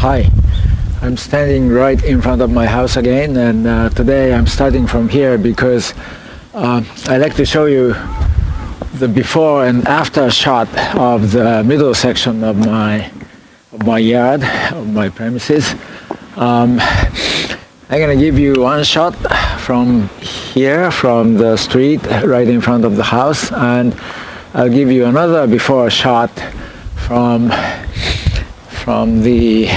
Hi, I'm standing right in front of my house again, and today I'm starting from here because I like to show you the before and after shot of the middle section of my yard, of my premises. I'm gonna give you one shot from here, from the street right in front of the house, and I'll give you another before shot from the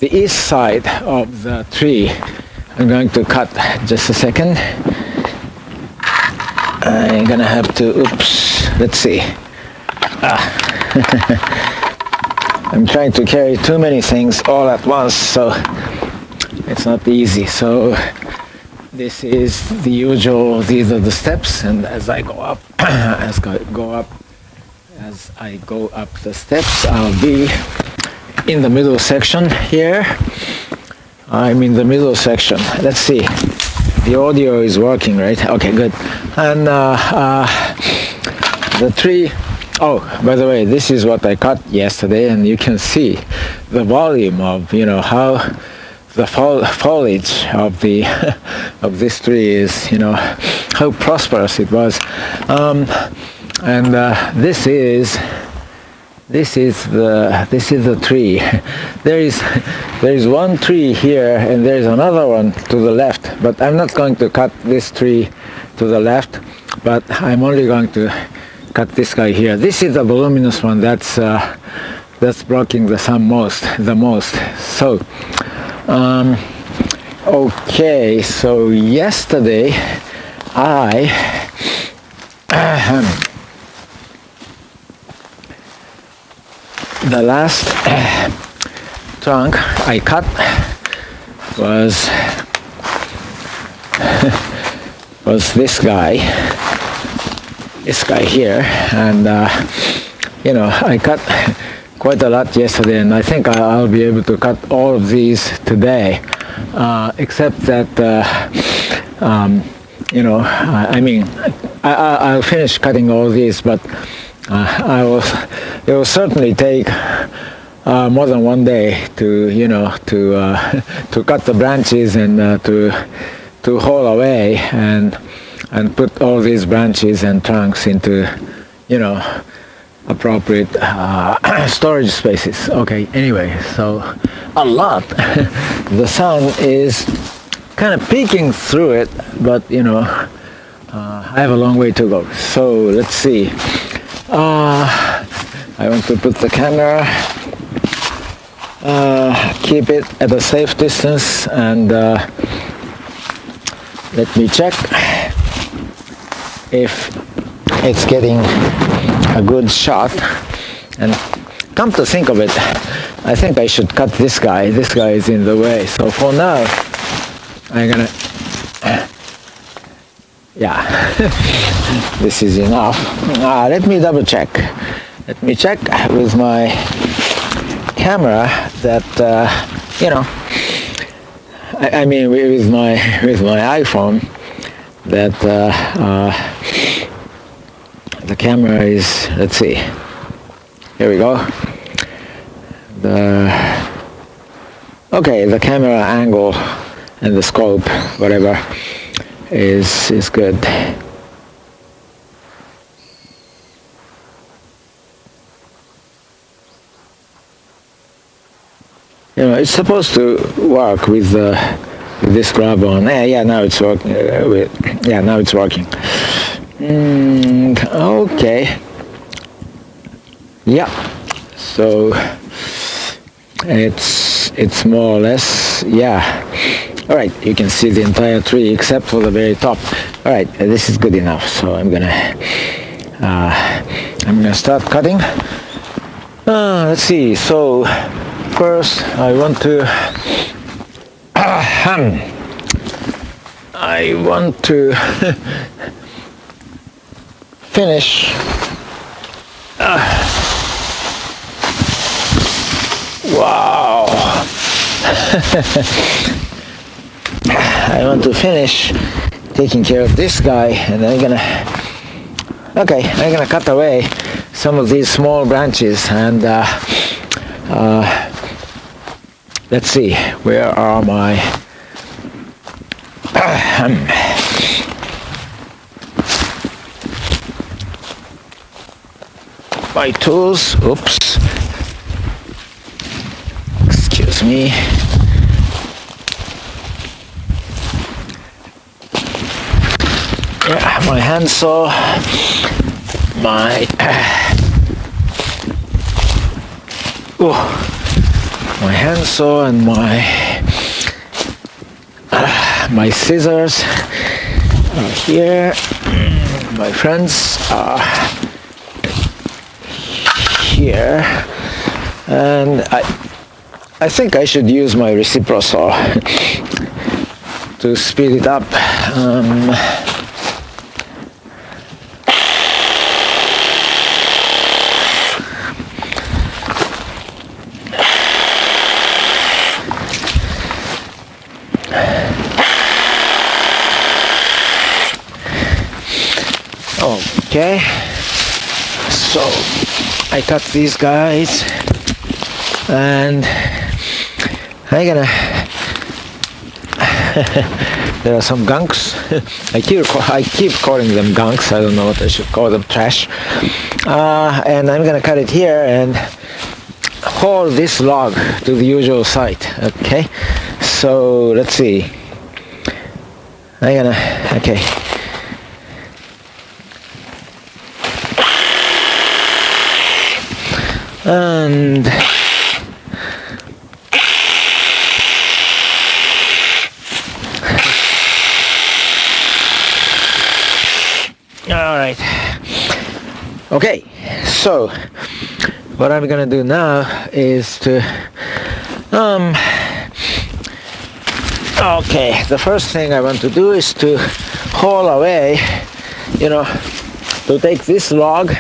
east side of the tree. I'm going to cut just a second. I'm gonna have to, oops, let's see. I'm trying to carry too many things all at once, so it's not easy. So this is the usual, these are the steps, and as I go up, as I go up the steps, I'll be in the middle section here. I'm in the middle section. Let's see. The audio is working, right? Okay, good. And the tree, oh, by the way, this is what I cut yesterday, and you can see the volume of, how the foliage of the of this tree is, how prosperous it was. And this is the tree. There is one tree here, and there is another one to the left, but I'm not going to cut this tree to the left, but I'm only going to cut this guy here. This is the voluminous one that's blocking the sun the most. So okay, so yesterday the last trunk I cut was this guy here, and I cut quite a lot yesterday, and I think I'll be able to cut all of these today, except that I'll finish cutting all these, but it will certainly take more than one day to to cut the branches and to haul away and put all these branches and trunks into appropriate storage spaces. Okay, anyway, so a lot. The sun is kind of peeking through it, but I have a long way to go. So let's see. I want to put the camera, keep it at a safe distance, and let me check if it's getting a good shot. And come to think of it, I think I should cut this guy. This guy is in the way. So for now, I'm gonna, yeah, this is enough. Let me double check. Let me check with my camera that I mean with my iPhone that the camera is, let's see, here we go. The camera angle and the scope, whatever, is good. It's supposed to work with this grab on. Yeah, now it's working. Now it's working. Okay. Yeah. So it's more or less, yeah. All right. You can see the entire tree except for the very top. All right. This is good enough. So I'm gonna start cutting. Let's see. So first, I want to finish. Wow! I want to finish taking care of this guy, and I'm gonna cut away some of these small branches and let's see, where are my my tools? Oops. Excuse me. Yeah, my handsaw, my my handsaw and my scissors are here. My friends are here, and I think I should use my reciprocal saw to speed it up. Okay, so I cut these guys, and I'm gonna there are some gunks. I keep calling them gunks. I don't know what I should call them, trash. And I'm gonna cut it here and haul this log to the usual site. Okay, so let's see. Okay. And all right. Okay, so what I'm gonna do now is to okay, the first thing I want to do is to haul away, to take this log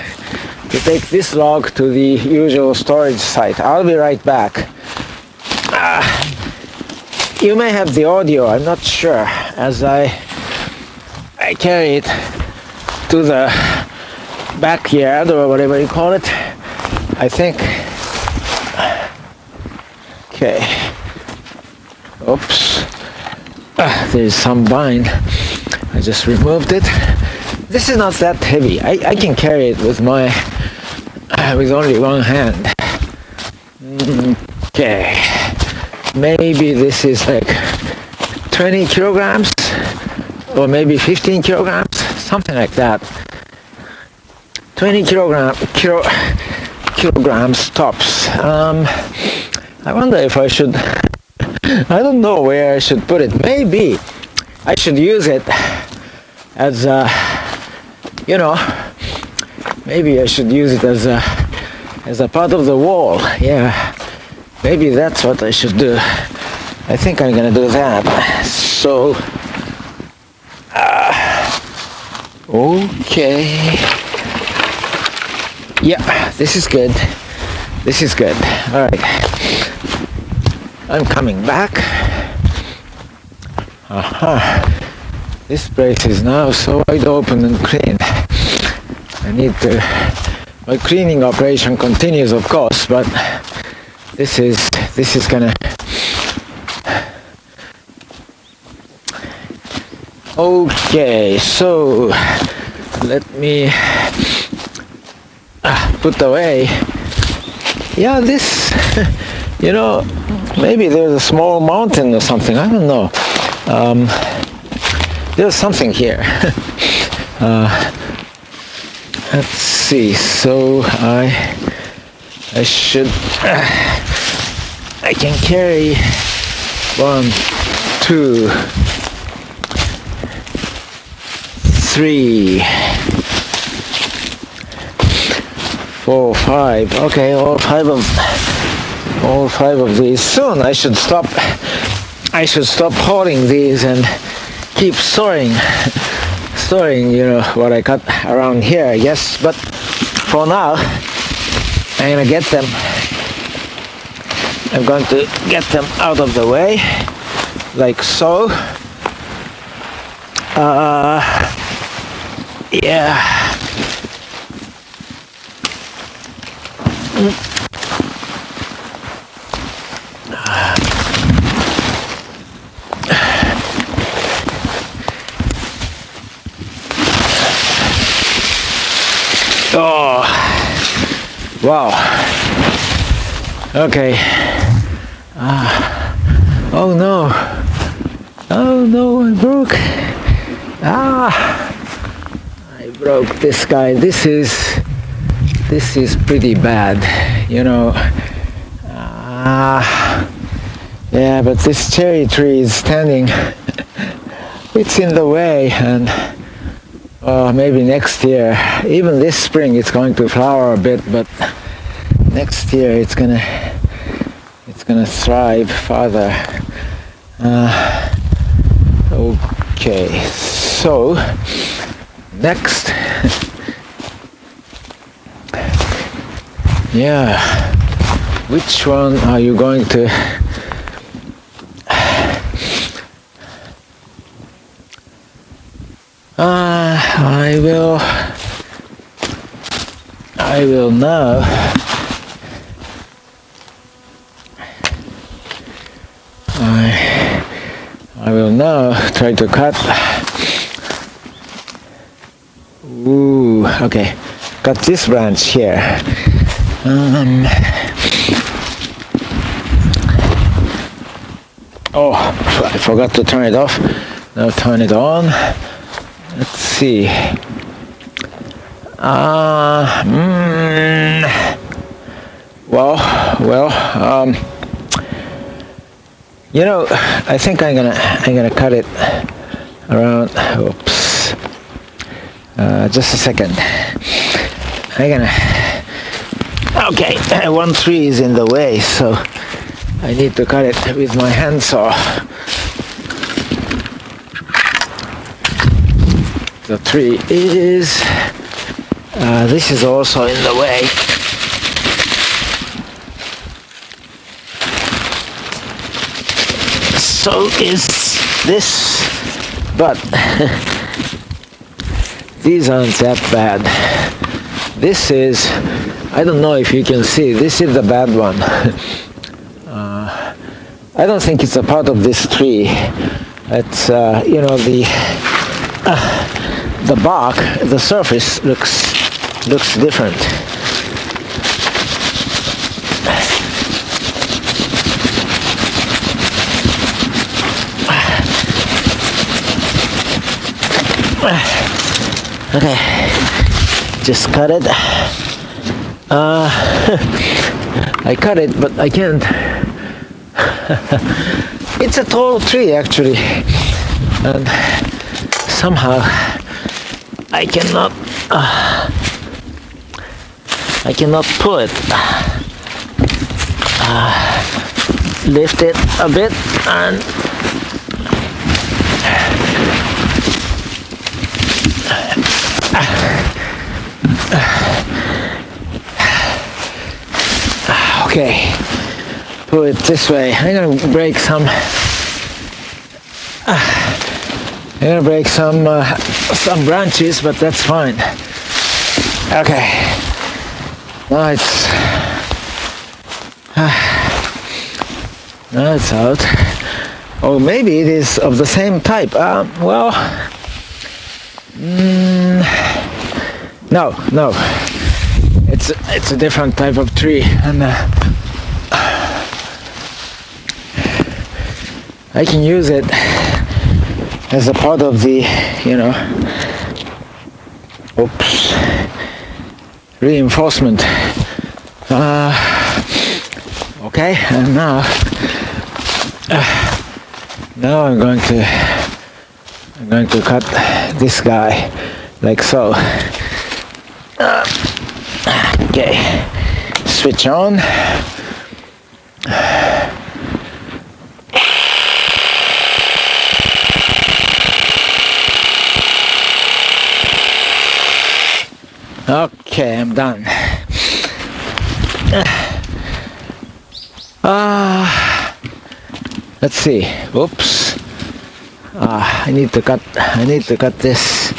to the usual storage site. I'll be right back. You may have the audio, I'm not sure, as I carry it to the backyard or whatever you call it. I think. Okay. Oops. There's some vine. I just removed it. This is not that heavy. I can carry it with with only one hand. Okay. Maybe this is like 20 kilograms or maybe 15 kilograms, something like that. 20 kilograms tops. I wonder if I should, I don't know where I should put it. Maybe I should use it as a, maybe I should use it as a part of the wall. Yeah, maybe that's what I should do. I think I'm gonna do that. So, okay. Yeah, this is good. This is good. All right. I'm coming back. This place is now so wide open and clean. My cleaning operation continues, of course, but this is gonna. Okay, so let me put away. Yeah, this, maybe there's a small mountain or something. I don't know. There's something here. Let's see. So I can carry 1, 2, 3, 4, 5. Okay, all five of these. Soon I should stop hauling these and keep storing what I cut around here, I guess. But for now I'm going to get them out of the way, like so. Yeah. Oh, wow. Okay. Oh no. Oh no, I broke. I broke this guy. This is pretty bad, you know. Yeah, but this cherry tree is standing. It's in the way, and maybe next year, even this spring, it's going to flower a bit, but next year it's gonna thrive further. Okay, so next, yeah, which one are you going to? I will now I will now try to cut. Ooh, okay, cut this branch here. Oh, I forgot to turn it off. Now turn it on. Let's see. Well, you know, I think I'm gonna cut it around. Oops. Just a second. Okay, one tree is in the way, so I need to cut it with my handsaw. The tree is. This is also in the way. So is this, but these aren't that bad. This is, I don't know if you can see, this is the bad one. I don't think it's a part of this tree. It's, you know, the bark, the surface looks different. Okay, just cut it. I cut it, but I can't. It's a tall tree actually, and somehow I cannot pull it. Lift it a bit and okay, pull it this way. I'm gonna break some branches, but that's fine. Okay, now it's out. Oh, maybe it is of the same type. Well, no, it's a different type of tree, and I can use it as a part of the, you know, oops, reinforcement. Okay, and now I'm going to cut this guy like so. Okay, switch on. Okay, I'm done. Let's see. Oops. I need to cut this.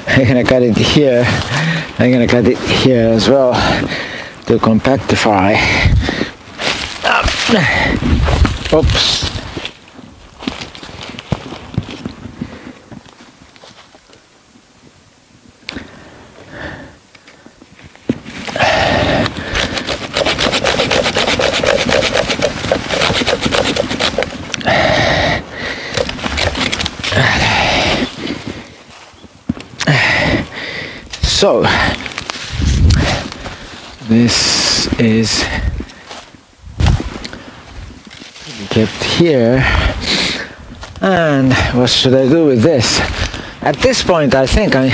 I I'm gonna cut it here. I'm gonna cut it here as well to compactify. Oops. So this is kept here, and what should I do with this? At this point I think I'm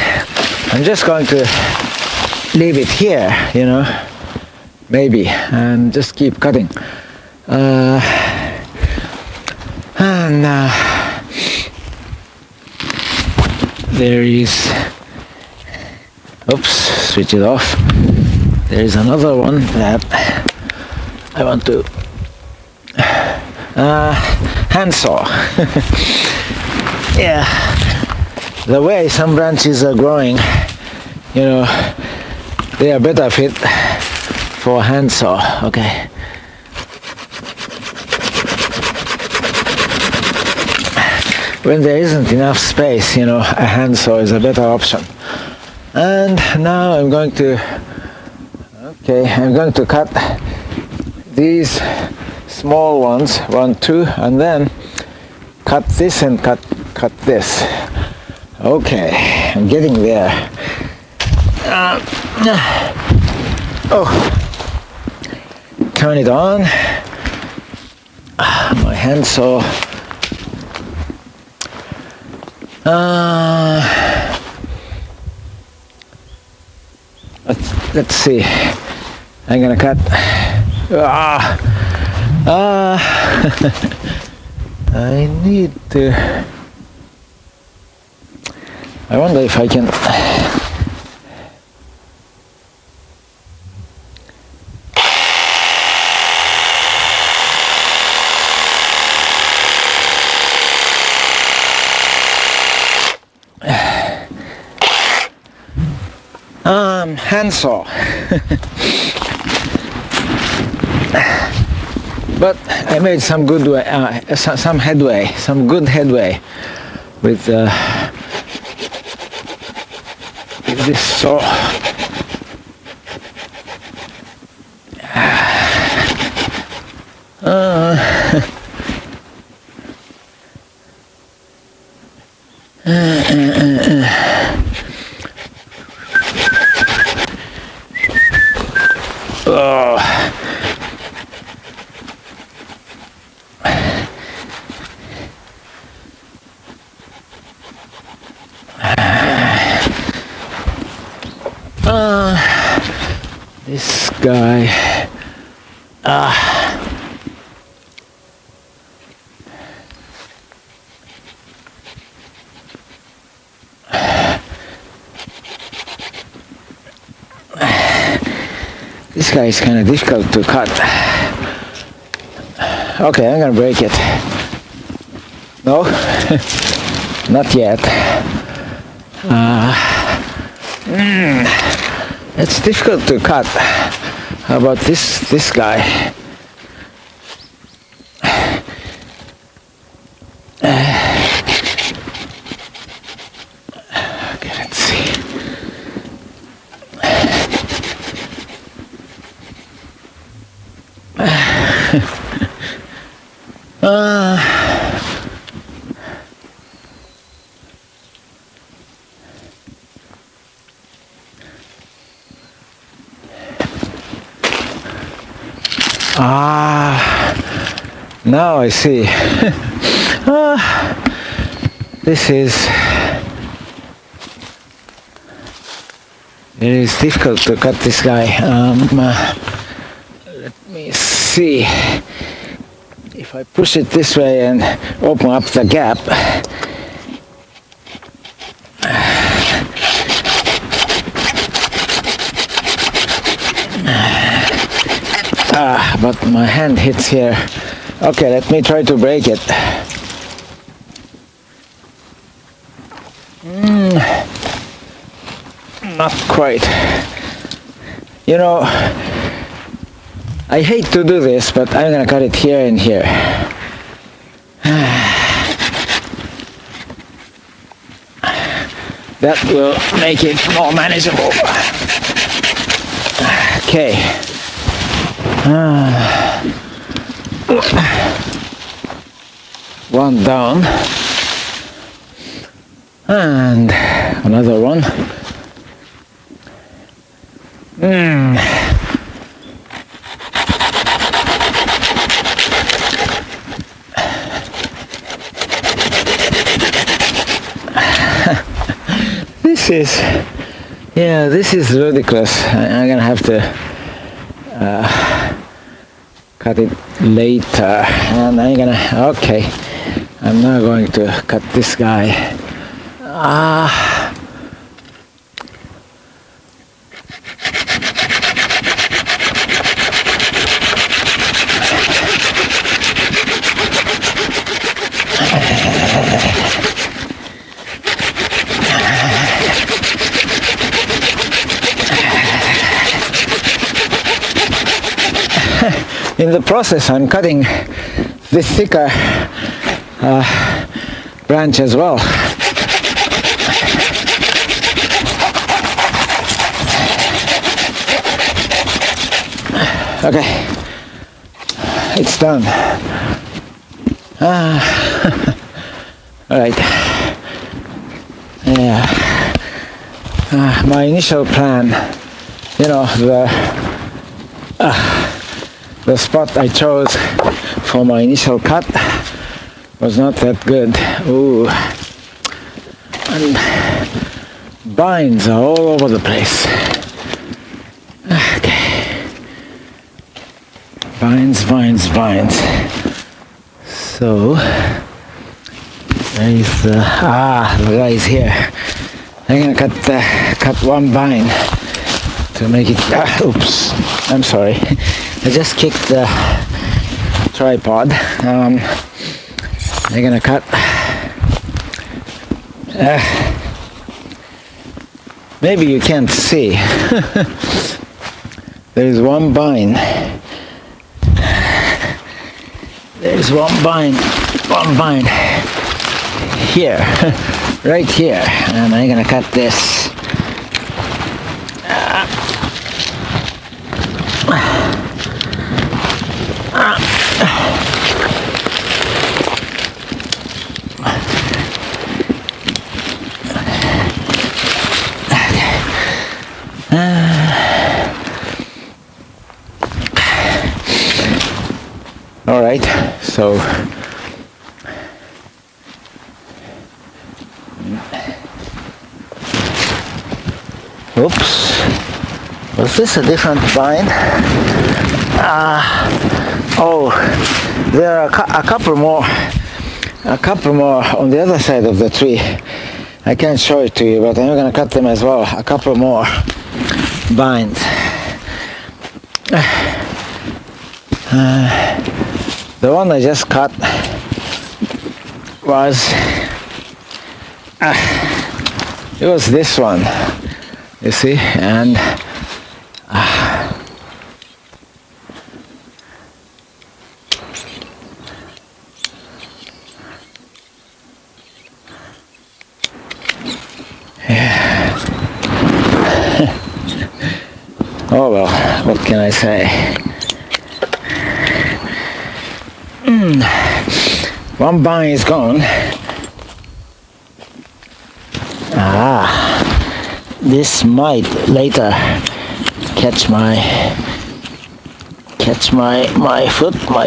just going to leave it here, you know, maybe, and just keep cutting. There is, oops, switch it off. There is another one that I want to handsaw. Yeah, the way some branches are growing, you know, they are better fit for handsaw. Okay. When there isn't enough space, you know, a handsaw is a better option. And now I'm going to cut these small ones, 1, 2, and then cut this and cut this. Okay, I'm getting there. Turn it on. My handsaw. Let's see. I'm gonna cut. I need to. I wonder if I can. Handsaw. But I made some good way, some good headway with this saw. This guy. This guy is kind of difficult to cut. Okay, I'm gonna break it. No, not yet. It's difficult to cut. How about this guy? Okay, let's see. Now I see. This is. It is difficult to cut this guy. Let me see. If I push it this way and open up the gap. But my hand hits here. Okay, let me try to break it. not quite. You know, I hate to do this, but I'm gonna cut it here and here. That will make it more manageable. Okay. One down. And another one. This is ridiculous. I'm gonna have to cut it later, and I'm now going to cut this guy. In the process, I'm cutting this thicker branch as well. Okay, it's done. All right. Yeah. My initial plan, you know, the spot I chose for my initial cut was not that good. Ooh. And vines are all over the place. Okay. Vines. So, there is the guy is here. I'm gonna cut one vine to make it, oops, I'm sorry. I just kicked the tripod. I'm gonna cut. Maybe you can't see. There is one vine. There's one vine here, right here, and I'm gonna cut this. All right, so oops, was this a different vine? Oh, there are a couple more on the other side of the tree. I can't show it to you, but I'm gonna cut them as well. A couple more vines. The one I just cut was it was this one, you see, and yeah. Oh well, what can I say? One vine is gone. This might later catch my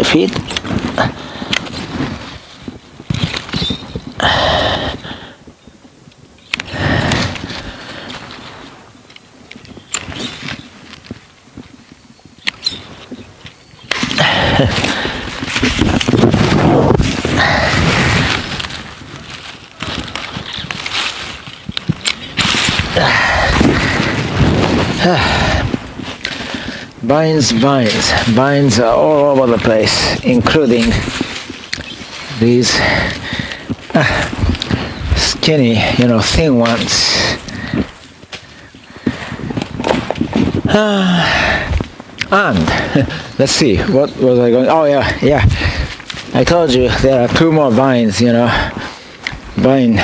feet. Vines are all over the place, including these skinny, thin ones. And let's see, what was I going? Oh yeah. I told you there are two more vines, vine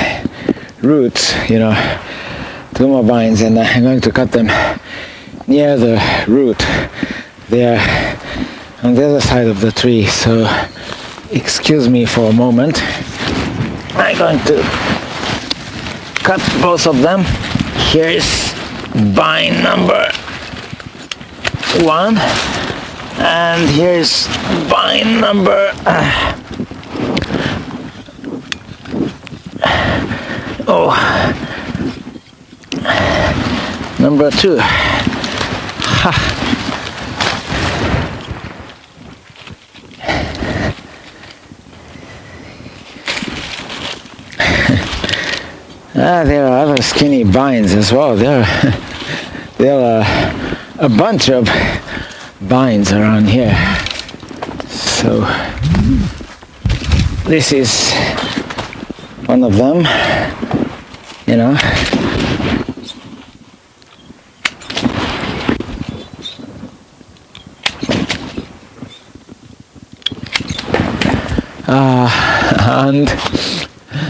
roots, two more vines, and I'm going to cut them near the root there on the other side of the tree. So excuse me for a moment. I'm going to cut both of them. Here's vine number 1, and here's vine number number 2. There are other skinny vines as well. There are a bunch of vines around here. So this is one of them, and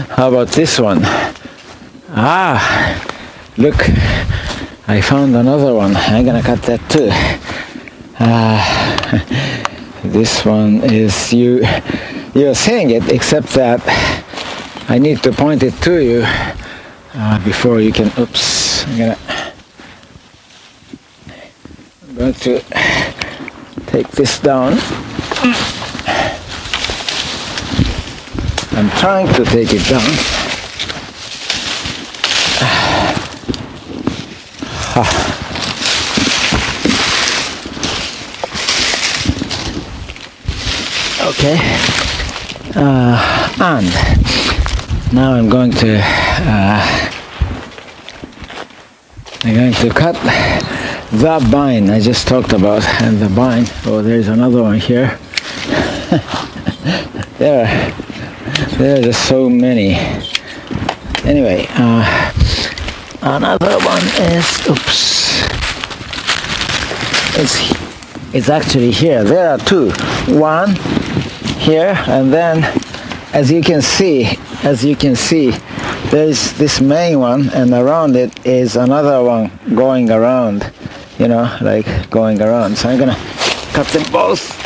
how about this one? Look, I found another one. I'm gonna cut that too. This one is, you're seeing it, except that I need to point it to you before you can, oops, I'm going to take this down. I'm trying to take it down. Okay, and now I'm going to cut the vine I just talked about, and the vine. Oh, there's another one here. there are just so many. Anyway, another one is, oops, it's actually here. There are two. One here, and then as you can see, there's this main one, and around it is another one going around, like going around. So I'm gonna cut them both.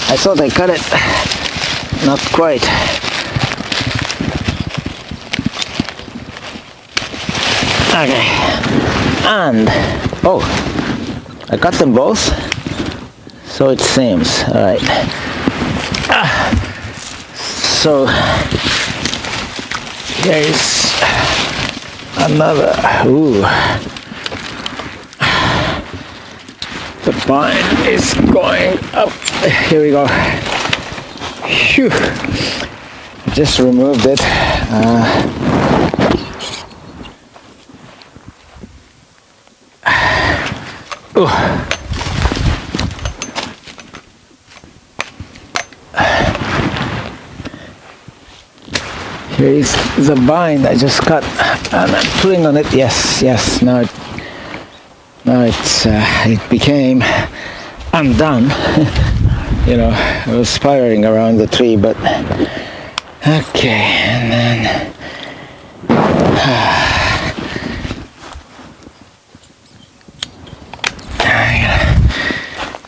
I thought I cut it, not quite. Okay, and I cut them both, so it seems. All right. So here is another. The vine is going up. Here we go. Phew. Just removed it. Here is the vine I just cut, and I'm pulling on it. Yes. Now it became undone. It was spiraling around the tree, but okay. And then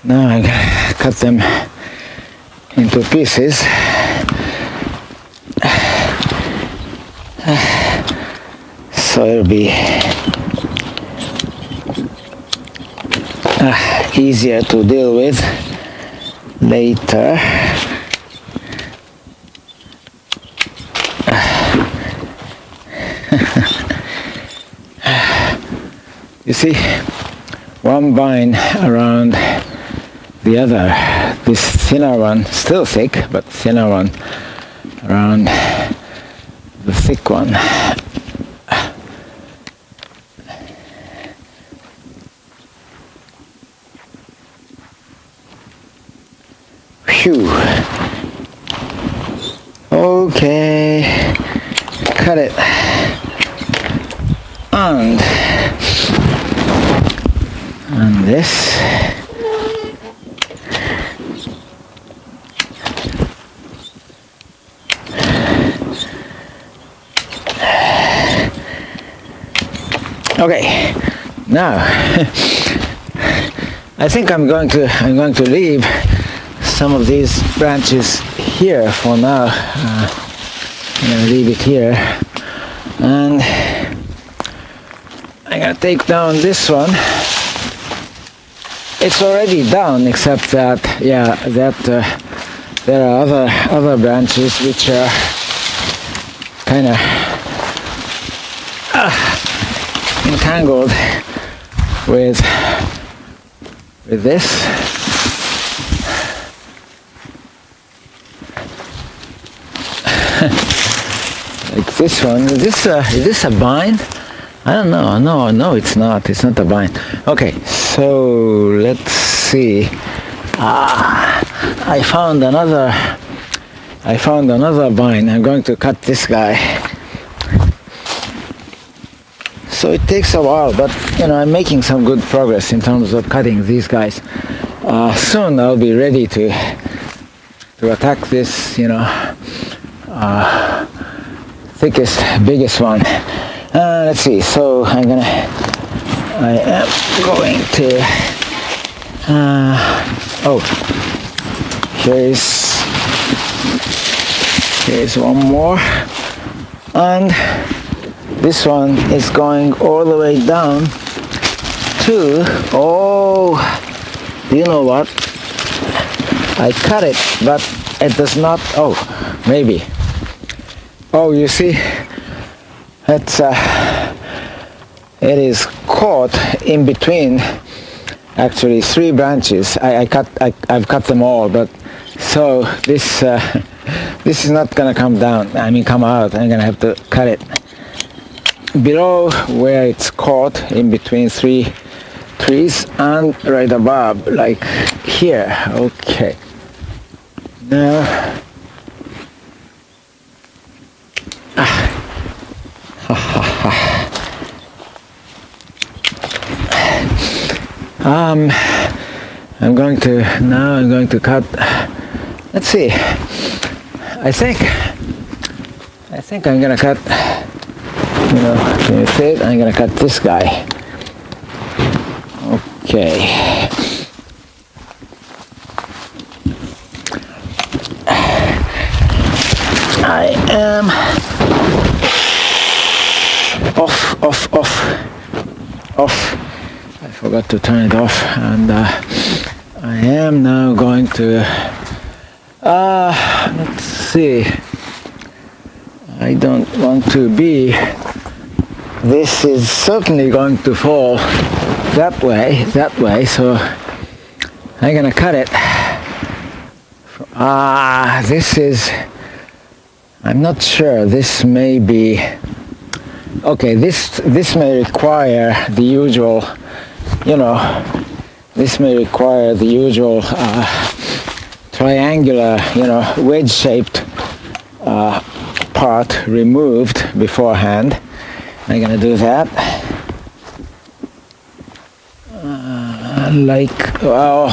now I'm gonna cut them into pieces. So it'll be easier to deal with later. You see, one vine around the other, this thinner one, still thick, but thinner one around the thick one. Phew. Okay, cut it. and this. Okay, now I think I'm going to leave some of these branches here for now. I'm going to leave it here, and I'm going to take down this one. It's already down, except that there are other branches which are kind of entangled with this. Like this one. Is this a vine? I don't know. No, it's not. It's not a vine. Okay, so let's see. I found another vine. I'm going to cut this guy. So it takes a while, but I'm making some good progress in terms of cutting these guys. Soon I'll be ready to attack this, thickest, biggest one. Let's see. So I am going to. Here's one more, and this one is going all the way down to. Oh, you know what? I cut it, but it does not. Oh, maybe. Oh, you see, it is caught in between. Actually, 3 branches. I've cut them all, but so this is not gonna come down. Come out. I'm gonna have to cut it below where it's caught in between 3 trees and right above, like here. Okay. Now. I'm going to cut. Let's see. I think I'm gonna cut. Can you see it? I'm gonna cut this guy. Okay. I am off. I forgot to turn it off, and I am now going to let's see. I don't want to be. This is certainly going to fall that way, so I'm gonna cut it. This is. I'm not sure. This may be. Okay, this may require the usual. This may require the usual triangular, wedge-shaped part removed beforehand. I'm gonna do that.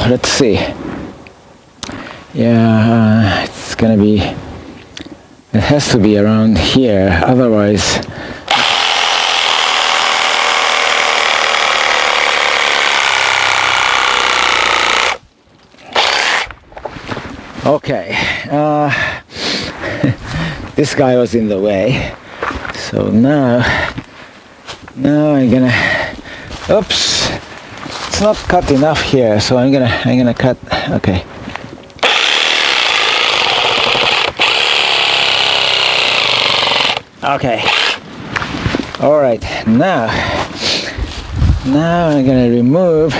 Let's see. Yeah, it's gonna be. It has to be around here, otherwise. Okay, this guy was in the way, so now I'm gonna. Oops, it's not cut enough here, so I'm gonna cut. Okay. Okay. All right. Now I'm gonna remove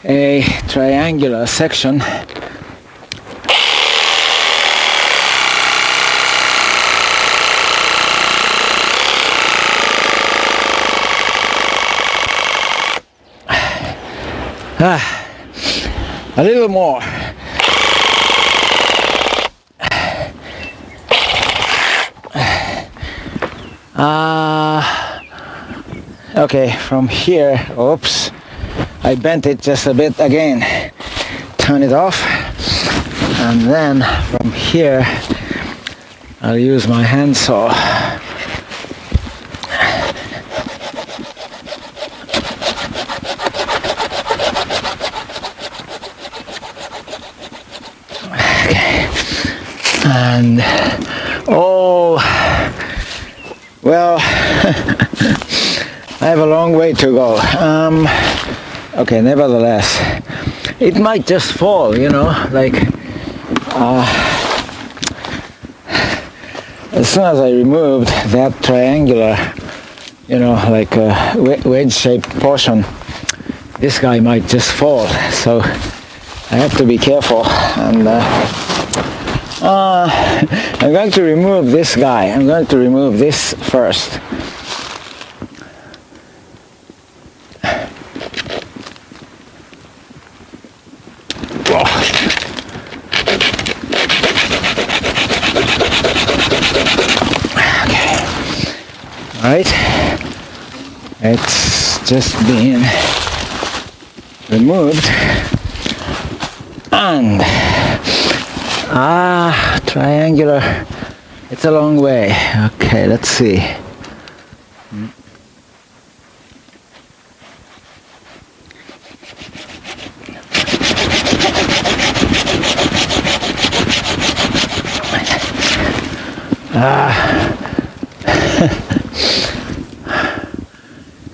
a triangular section. A little more. Okay, from here, oops, I bent it just a bit again. Turn it off, and then from here I'll use my handsaw. Okay. And oh well, I have a long way to go. Okay, nevertheless, it might just fall, you know, like as soon as I removed that triangular, you know, like wedge-shaped portion, this guy might just fall. So I have to be careful. And I'm going to remove this guy. I'm going to remove this first. Right, it's just being removed, and triangular, it's a long way. Okay, let's see.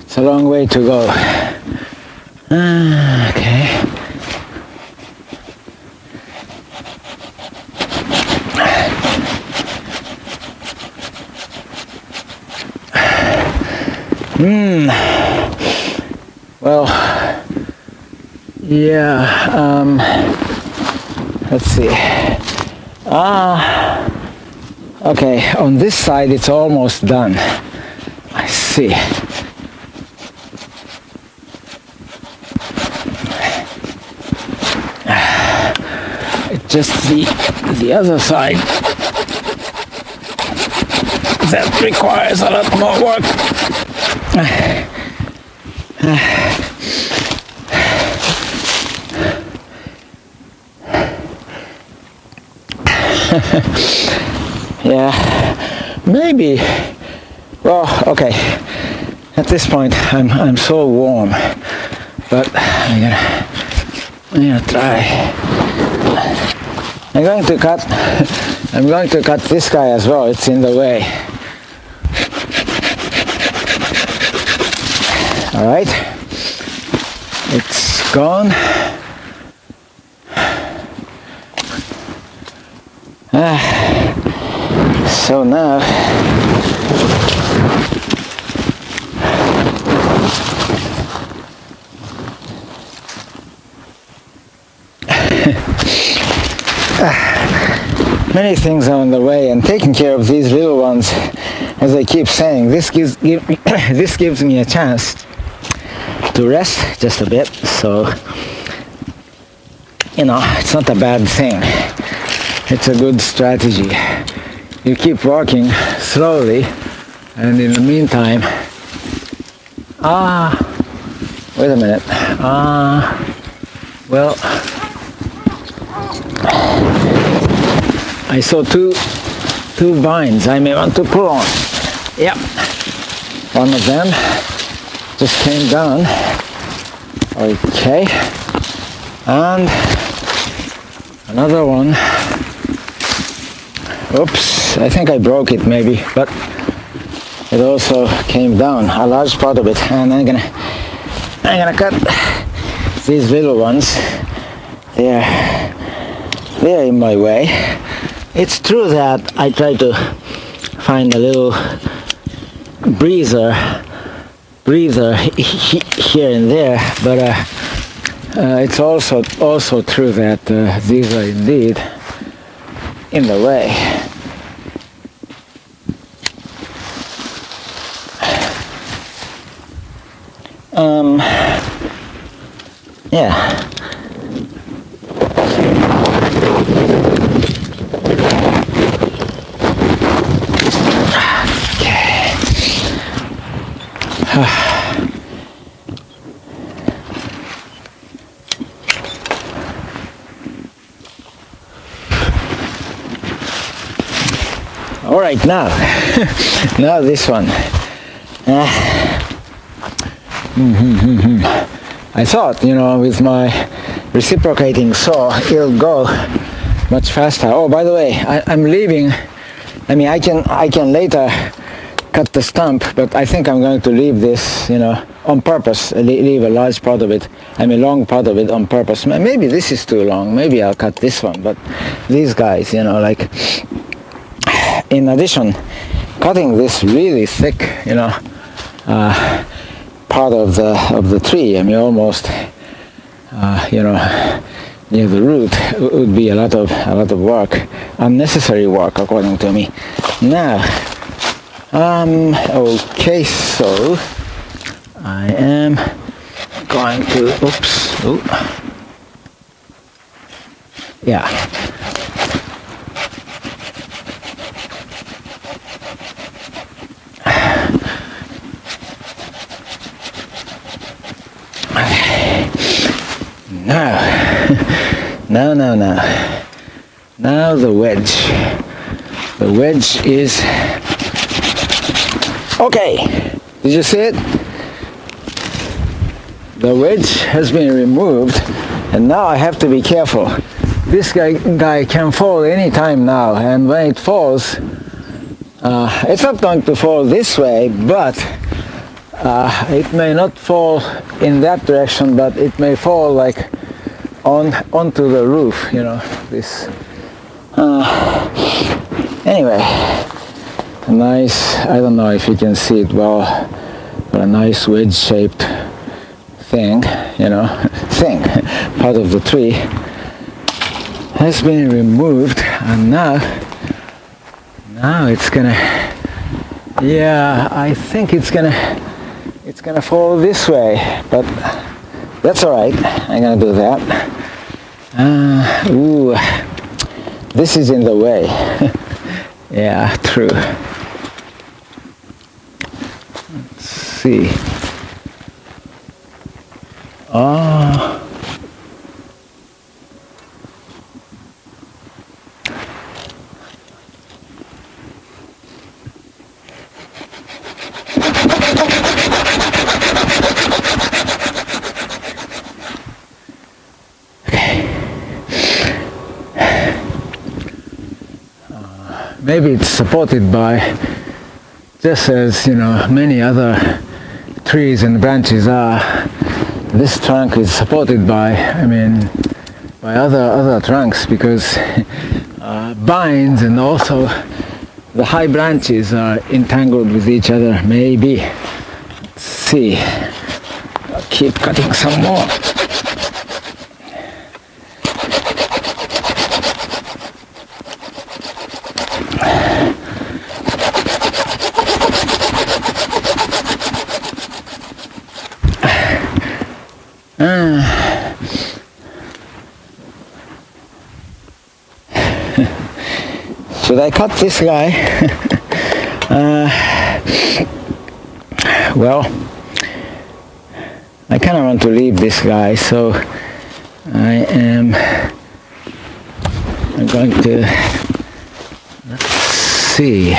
It's a long way to go. Okay. Well, yeah, let's see. Okay, on this side it's almost done. I see. Just the other side that requires a lot more work. Yeah, maybe. Well, okay. At this point, I'm so warm, but I'm gonna try. I'm going to cut this guy as well. It's in the way. All right, it's gone. So now many things are on the way, and taking care of these little ones, as I keep saying, this gives me a chance to rest just a bit. So, you know, it's not a bad thing. It's a good strategy. You keep walking slowly, and in the meantime, wait a minute. Well, I saw two vines I may want to pull on. Yep. One of them just came down. Okay. And another one. Oops, I think I broke it maybe, but it also came down, a large part of it. And I'm gonna cut these little ones. They're in my way. It's true that I try to find a little breather here and there, but it's also true that these are indeed in the way. Yeah. right, now. Now this one. I thought, you know, with my reciprocating saw, it'll go much faster. Oh, by the way, I'm leaving. I mean, I can later cut the stump, but I think I'm going to leave this, you know, on purpose. Leave a large part of it. I mean, long part of it on purpose. Maybe this is too long. Maybe I'll cut this one. But these guys, you know, like, in addition, cutting this really thick, you know, part of the tree, I mean, almost, you know, near the root, would be a lot of work, unnecessary work, according to me. Now, okay, so I am going to, oops, yeah. Now the wedge. The wedge is okay. Did you see it? The wedge has been removed, and now I have to be careful. This guy can fall any time now, and when it falls, it's not going to fall this way, but it may not fall in that direction, but it may fall like onto the roof, you know, this. Anyway, a nice, I don't know if you can see it well, but a nice wedge-shaped thing, you know, part of the tree has been removed, and now it's gonna, yeah, I think it's gonna fall this way, but that's all right. I'm gonna do that. Ooh, this is in the way. Yeah, true. Let's see. Oh. Maybe it's supported by, just as, you know, many other trees and branches are, this trunk is supported by, I mean, by other trunks, because vines and also the high branches are entangled with each other, maybe. Let's see. I'll keep cutting some more. Should I cut this guy? Well, I kind of want to leave this guy, so I'm going to, let's see.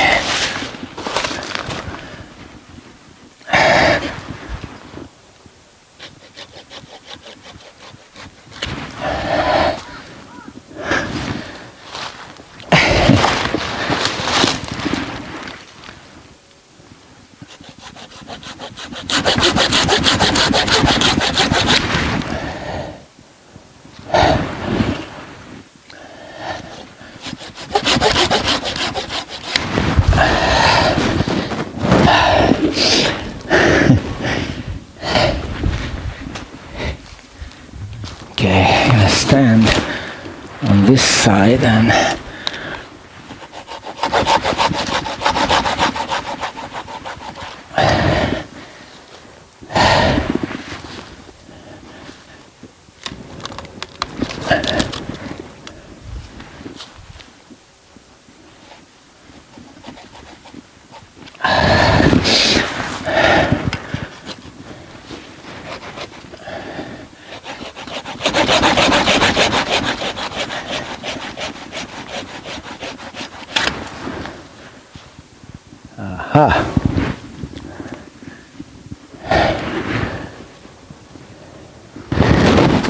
Okay, I'm gonna stand on this side and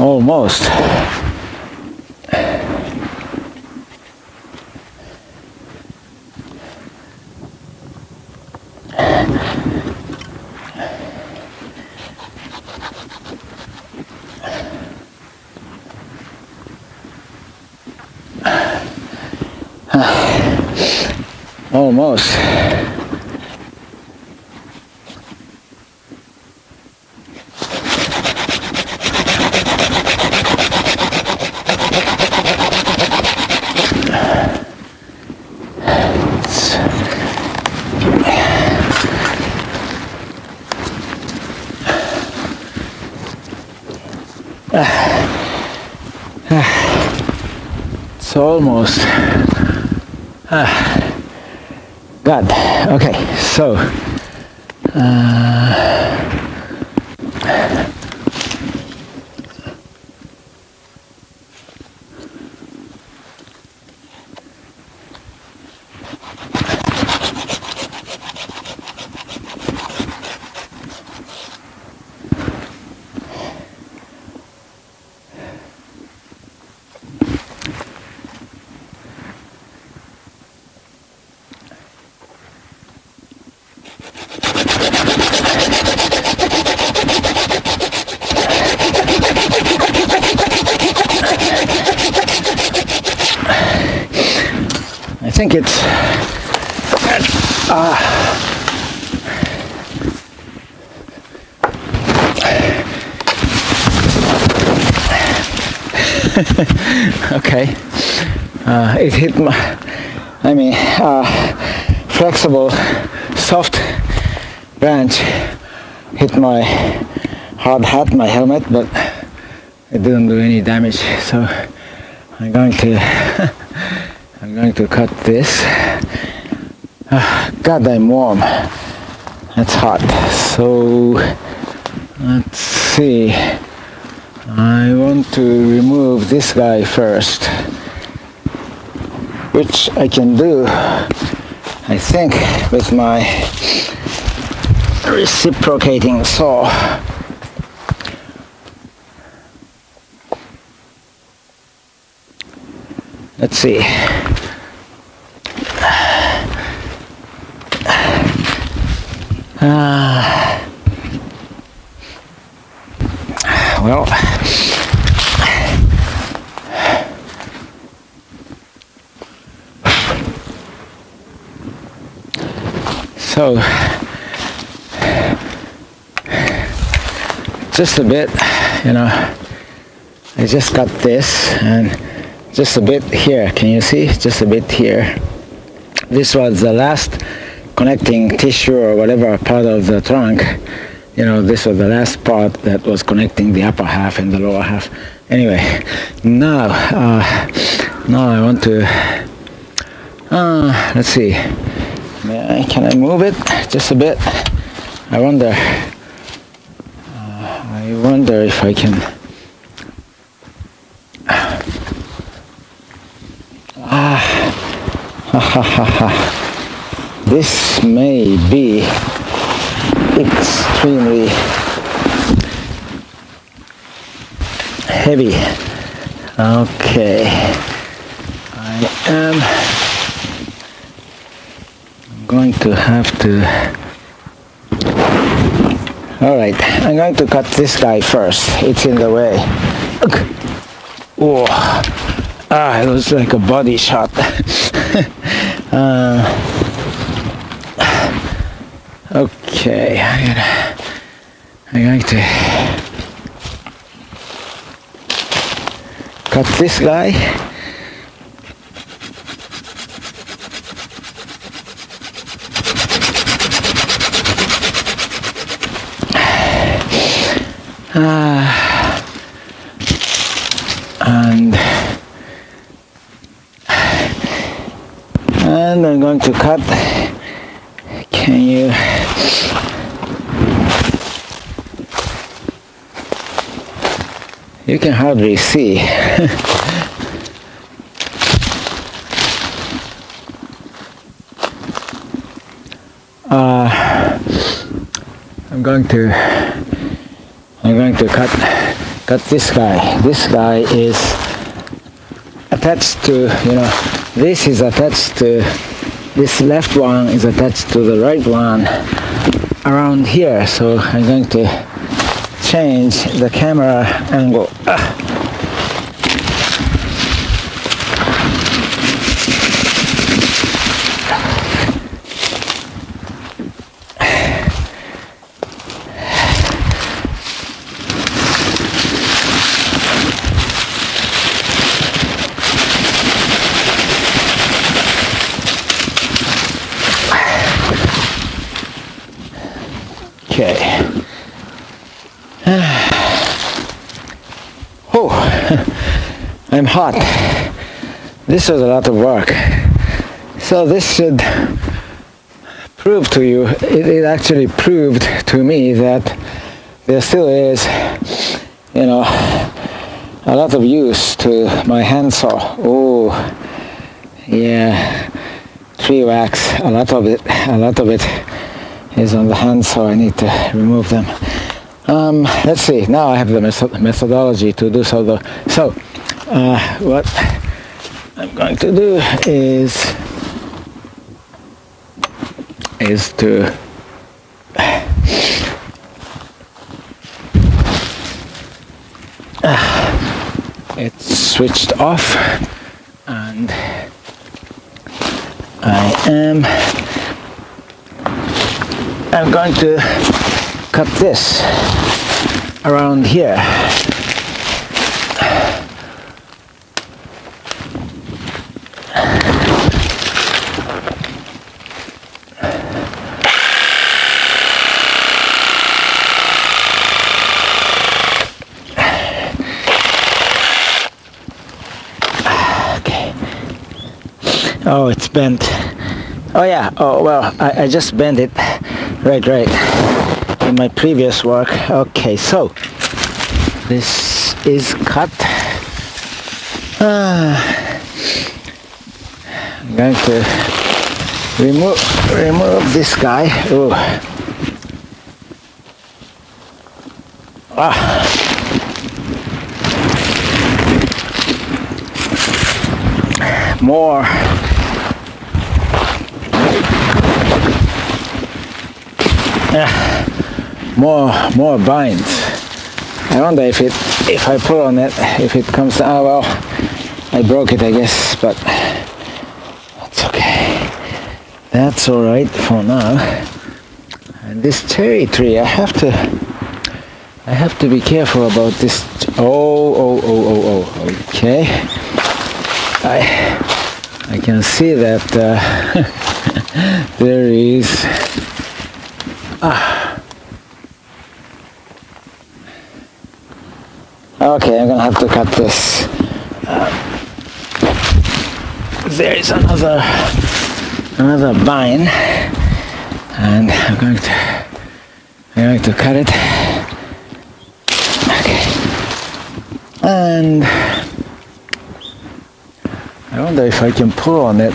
Almost. Almost. It's almost. God. Okay, so I think it's okay. It hit my, flexible, soft branch hit my hard hat, my helmet, but it didn't do any damage. So I'm going to cut this. God, I'm warm. That's hot. So let's see. I want to remove this guy first, which I can do, I think, with my reciprocating saw. Let's see. Well, so just a bit, I just got this and just a bit here. Can you see? Just a bit here. This was the last connecting tissue or whatever part of the trunk. This was the last part that was connecting the upper half and the lower half. Anyway, now I want to, let's see, can I move it just a bit? I wonder if I can. This may be extremely heavy. Okay, I'm going to have to. All right, I'm going to cut this guy first. It's in the way. Oh, it was like a body shot. Okay, I'm going to cut this guy. And I'm going to cut. Can you? You can hardly see. I'm going to got this guy. This guy is attached to, this is attached to, this left one is attached to the right one around here. So I'm going to change the camera angle. Okay. Oh, I'm hot. This was a lot of work. So this should prove to you, it actually proved to me that there still is, a lot of use to my handsaw. Oh, yeah, tree wax, a lot of it is on the handsaw. I need to remove them. Let's see, now I have the methodology to do so though. So, what I'm going to do is to it's switched off, and I'm going to cut this around here. Okay. Oh, it's bent. Oh yeah, oh well, I just bent it. Right, in my previous work. Okay, so this is cut. I'm going to remove this guy. Ooh. More. More binds. I wonder if I pull on it, if it comes down. Oh well, I broke it, I guess, but that's okay. That's all right for now. And this cherry tree, I have to be careful about this. Oh. Okay. I can see that there is. Okay, I'm gonna have to cut this. There is another vine, and I'm going to cut it. Okay, and I wonder if I can pull on it.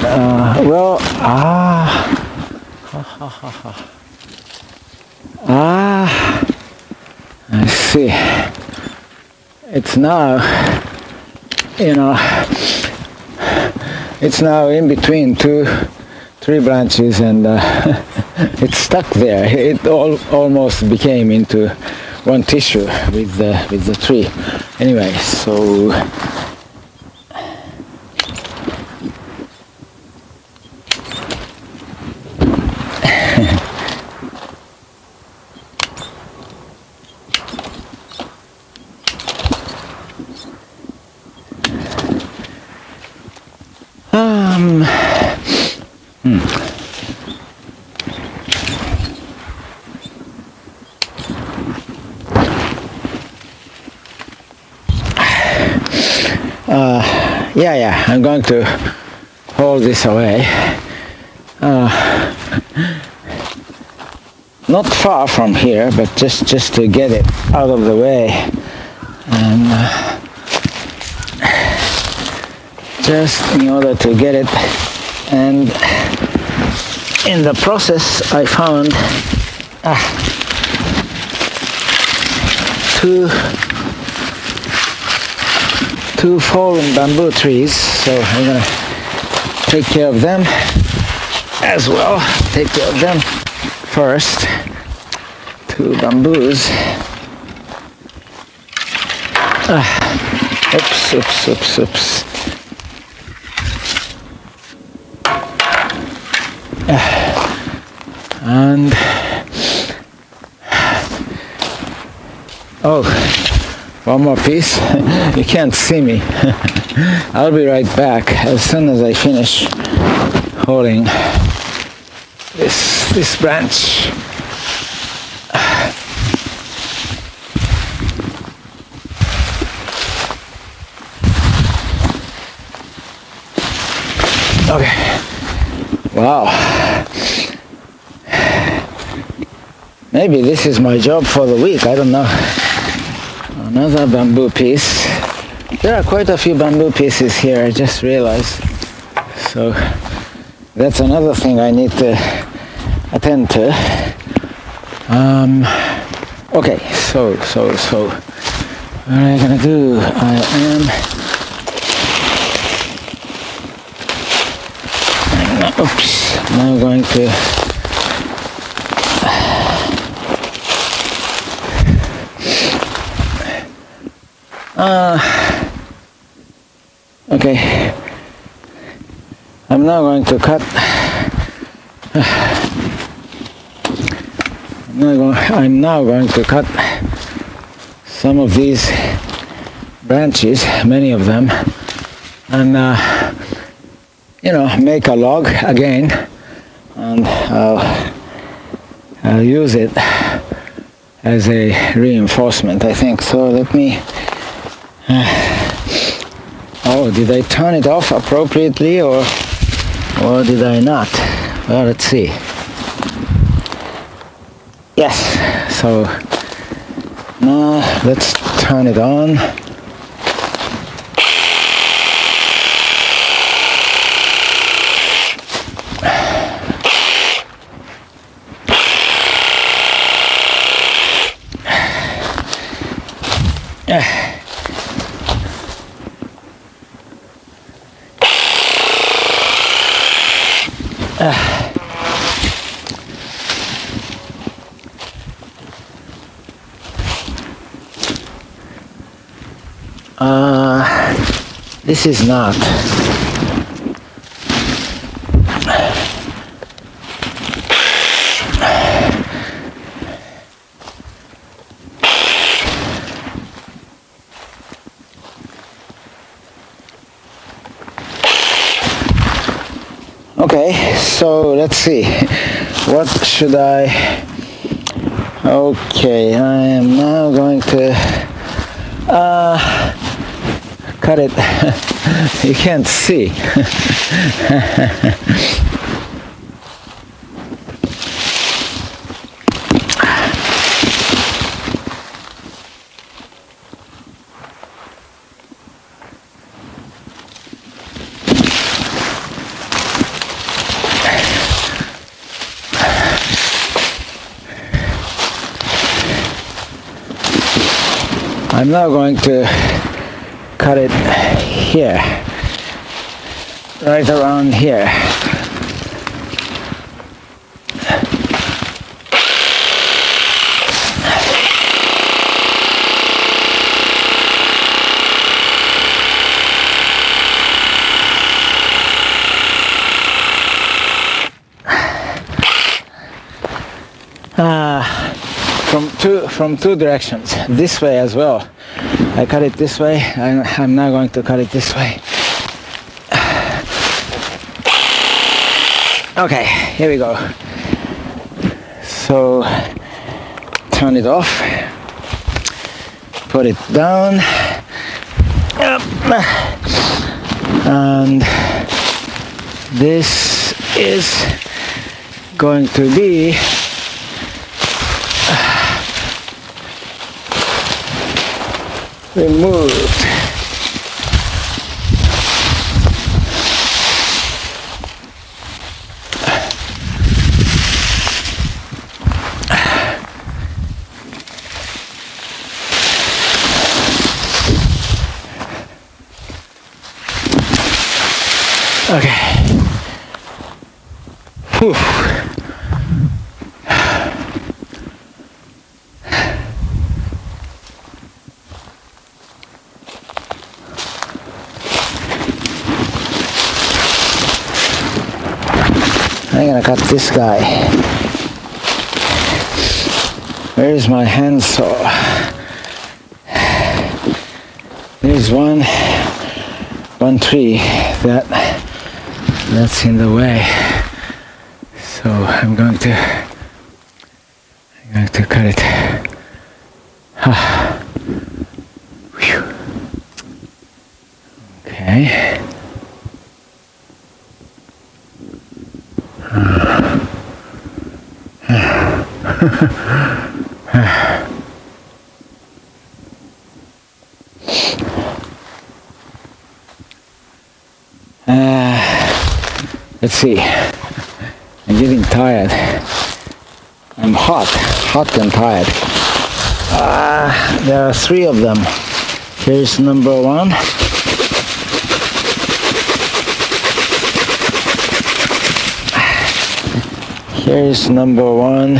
I see. It's now, it's now in between two tree branches, and it's stuck there. It almost became into one tissue with the tree. Anyway, so yeah, I'm going to hold this away. Not far from here, but just to get it out of the way, and just in order to get it. And in the process, I found two fallen bamboo trees, so I'm gonna take care of them as well. Take care of them first. Two bamboos. Oops. And oh, one more piece. You can't see me. I'll be right back as soon as I finish holding this branch. Okay. Wow. Maybe this is my job for the week. I don't know. Another bamboo piece. There are quite a few bamboo pieces here, I just realized. So that's another thing I need to attend to. Okay, so what am I gonna do? I'm going to okay, I'm now going to cut I'm now going to cut some of these branches, many of them, and make a log again, and I'll use it as a reinforcement, I think. So let me oh, did I turn it off appropriately or did I not? Well, let's see. Yes, so now let's turn it on. This is not. Okay, so let's see. What should I... Okay, I am now going to cut it. You can't see. I'm now going to cut it here, right around here. From two directions, this way as well. I cut it this way, I'm now going to cut it this way. Okay, here we go. So, turn it off, put it down, and this is going to be removed. Okay. Whew. I'm gonna cut this guy. Where is my handsaw? There's one tree that's in the way. So I'm going to cut it. Whew. Okay. Let's see. I'm getting tired. I'm hot and tired. There are 3 of them. Here's number 1. Here's number 1.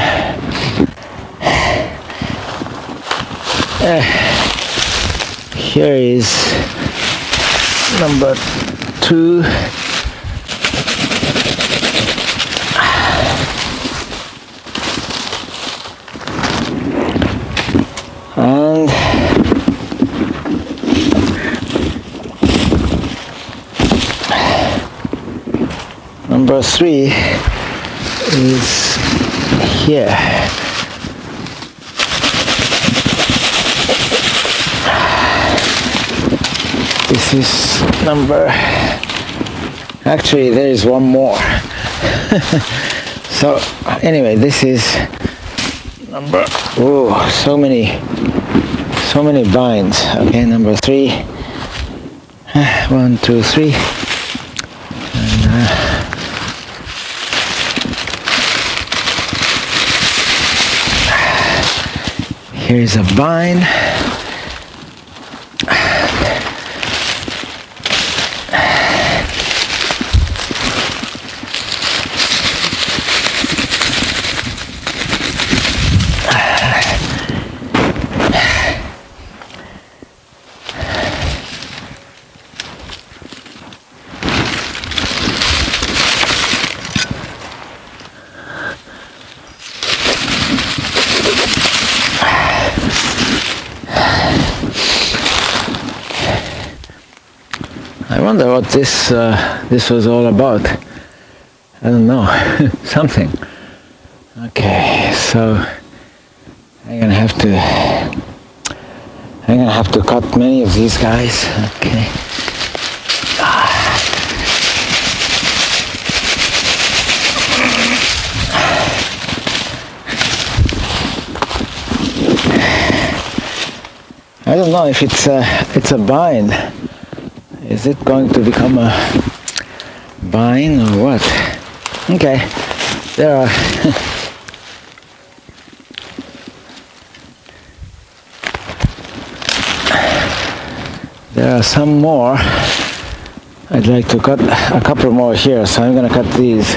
Here is number 2. And number 3 is here. This is number, actually there is one more. So anyway, this is number, oh, so many vines. Okay, number 3. 1, 2, 3. And here's a vine. I wonder what this was all about. I don't know. Something. Okay, so I'm gonna have to cut many of these guys. Okay. I don't know if it's a vine. Is it going to become a vine or what? Okay, there are there are some more. I'd like to cut a couple more here, so I'm gonna cut these.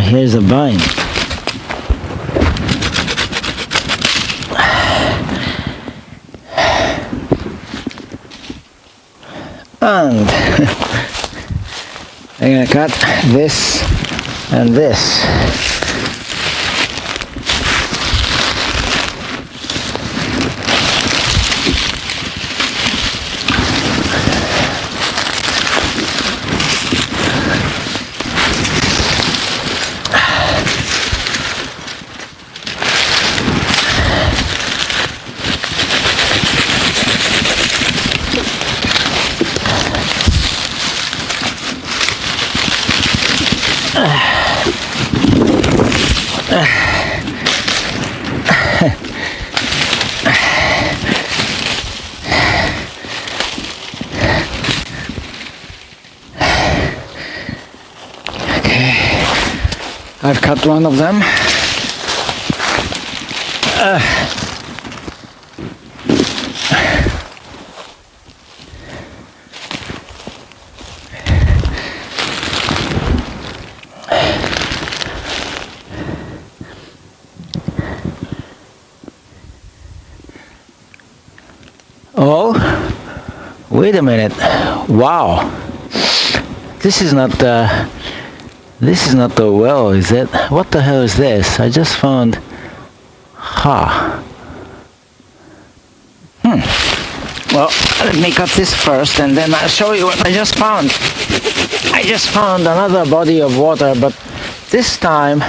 Here's a vine. And I'm gonna cut this and this. I've cut one of them. Oh, wait a minute. Wow. This is not the well, is it? What the hell is this? I just found... Well, let me cut this first and then I'll show you what I just found. I just found another body of water, but this time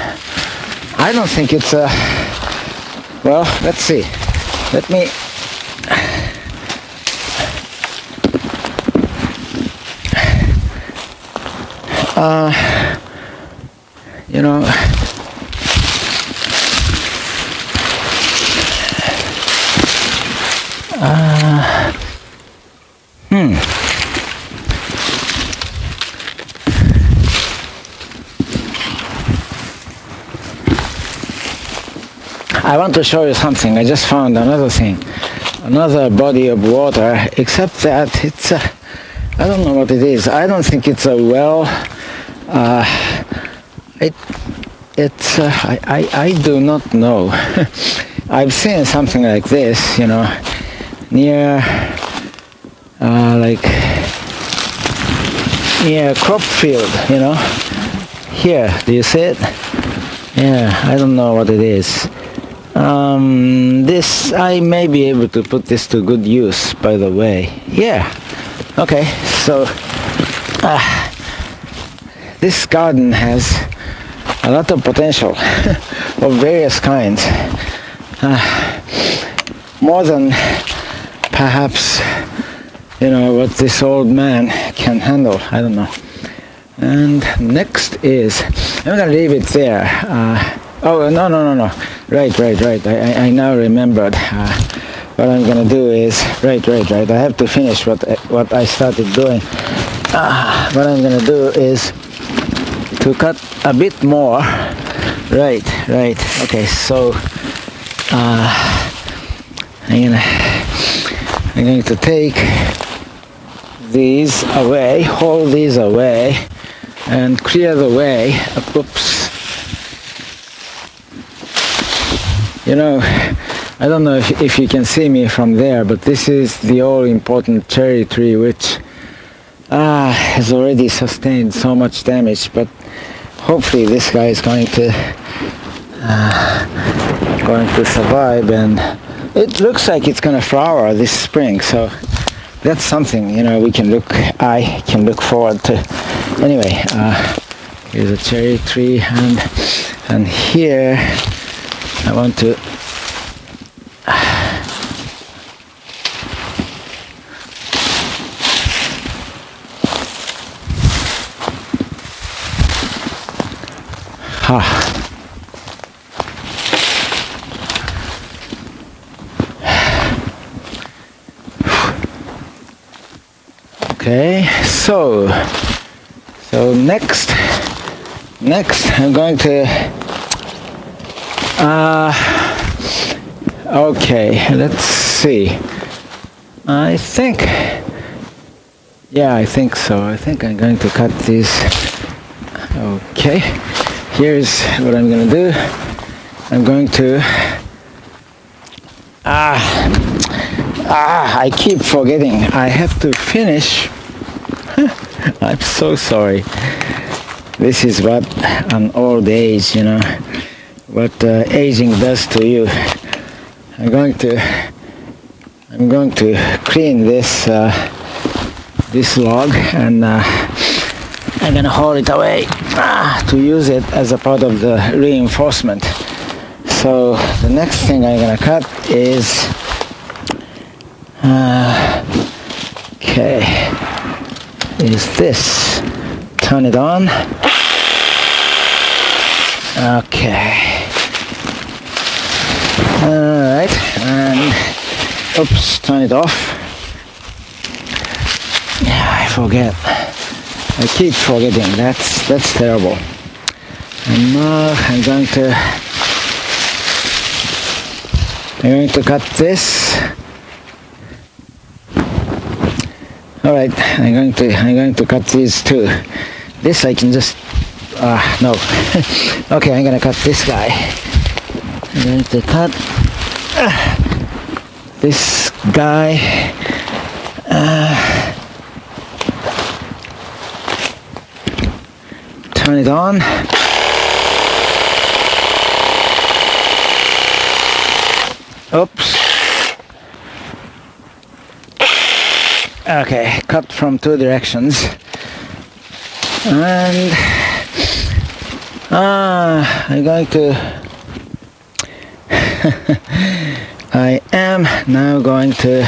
I don't think it's a... Well, let's see. Let me... you know, I want to show you something. I just found another thing, another body of water, except that it's a, I don't know what it is. I don't think it's a well. I do not know. I've seen something like this, you know, near like near a crop field, you know. Here, do you see it? Yeah, I don't know what it is. This, I may be able to put this to good use, by the way. Yeah. Okay, so this garden has a lot of potential of various kinds, more than perhaps, you know, what this old man can handle. I don't know. And next is, I'm gonna leave it there. Oh, no. Right. I now remembered. What I'm gonna do is, right. I have to finish what I started doing. What I'm gonna do is to cut a bit more. Right. Okay, so I'm going to take these away, haul these away, and clear the way. Oops. You know, I don't know if you can see me from there, but this is the all-important cherry tree, which has already sustained so much damage, but hopefully this guy is going to survive, and it looks like it's going to flower this spring, so that's something, you know, I can look forward to. Anyway, here's a cherry tree, and here I want to okay, so next I'm going to okay, let's see. I think so. I think I'm going to cut these. Okay, here's what I'm going to do. I'm going to I keep forgetting. I have to finish. I'm so sorry. This is what an old age, you know, what aging does to you. I'm going to clean this this log, and I'm gonna haul it away to use it as a part of the reinforcement. So the next thing I'm gonna cut is this. Turn it on. Okay. Alright, and oops, turn it off. Yeah, I forget. I keep forgetting. That's terrible. And now I'm going to cut this. All right, I'm going to cut these too. This I can just no. Okay, I'm gonna cut this guy. I'm going to cut this guy. Turn it on. Oops. Okay, cut from two directions. And I'm going to I am now going to,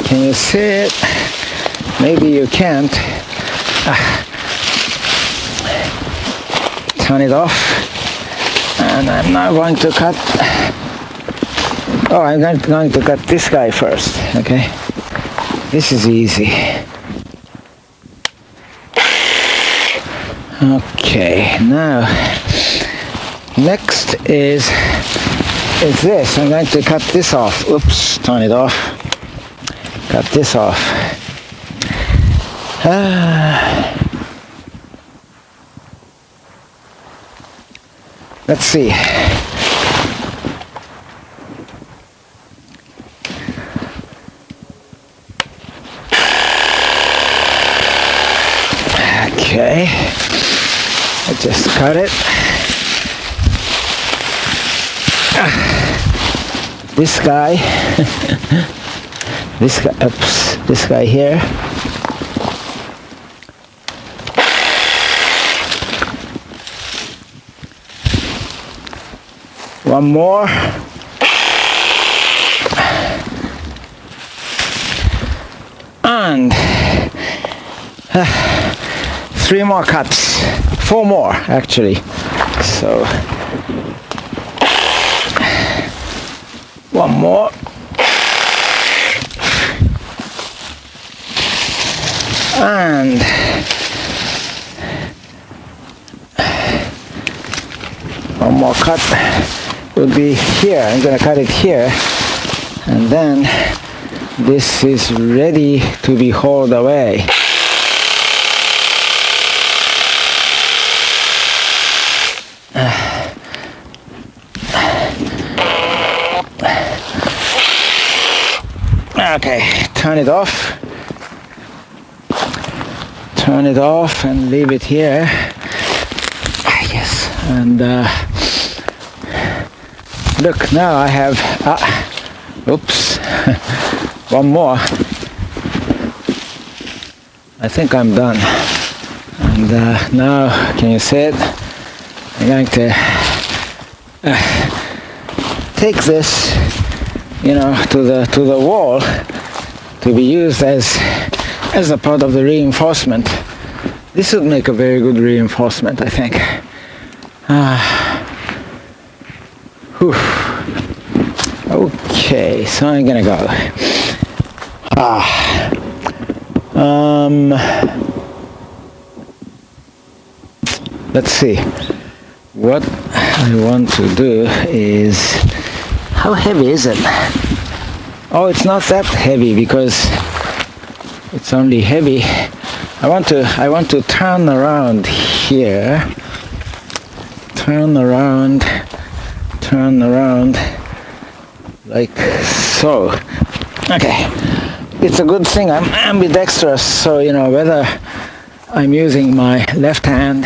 can you see it? Maybe you can't. Turn it off, and I'm now going to cut. Oh, I'm going to cut this guy first. Okay, this is easy. Okay, now next is this. I'm going to cut this off. Oops, turn it off. Cut this off. Let's see. Okay, I just cut it. This guy, this guy here. One more. And three more cuts. Four more, actually. So, one more. And one more cut will be here. I'm going to cut it here, and then this is ready to be hauled away. Okay, turn it off. Turn it off and leave it here. Yes, and look, now I have, oops, one more. I think I'm done. And now, can you see it? I'm going to take this, you know, to the wall to be used as a part of the reinforcement. This would make a very good reinforcement, I think. Okay, so I'm gonna go. Let's see. What I want to do is, how heavy is it? Oh, it's not that heavy because it's only heavy. I want to turn around here. Turn around like so. Okay, it's a good thing I'm ambidextrous, so you know, whether I'm using my left hand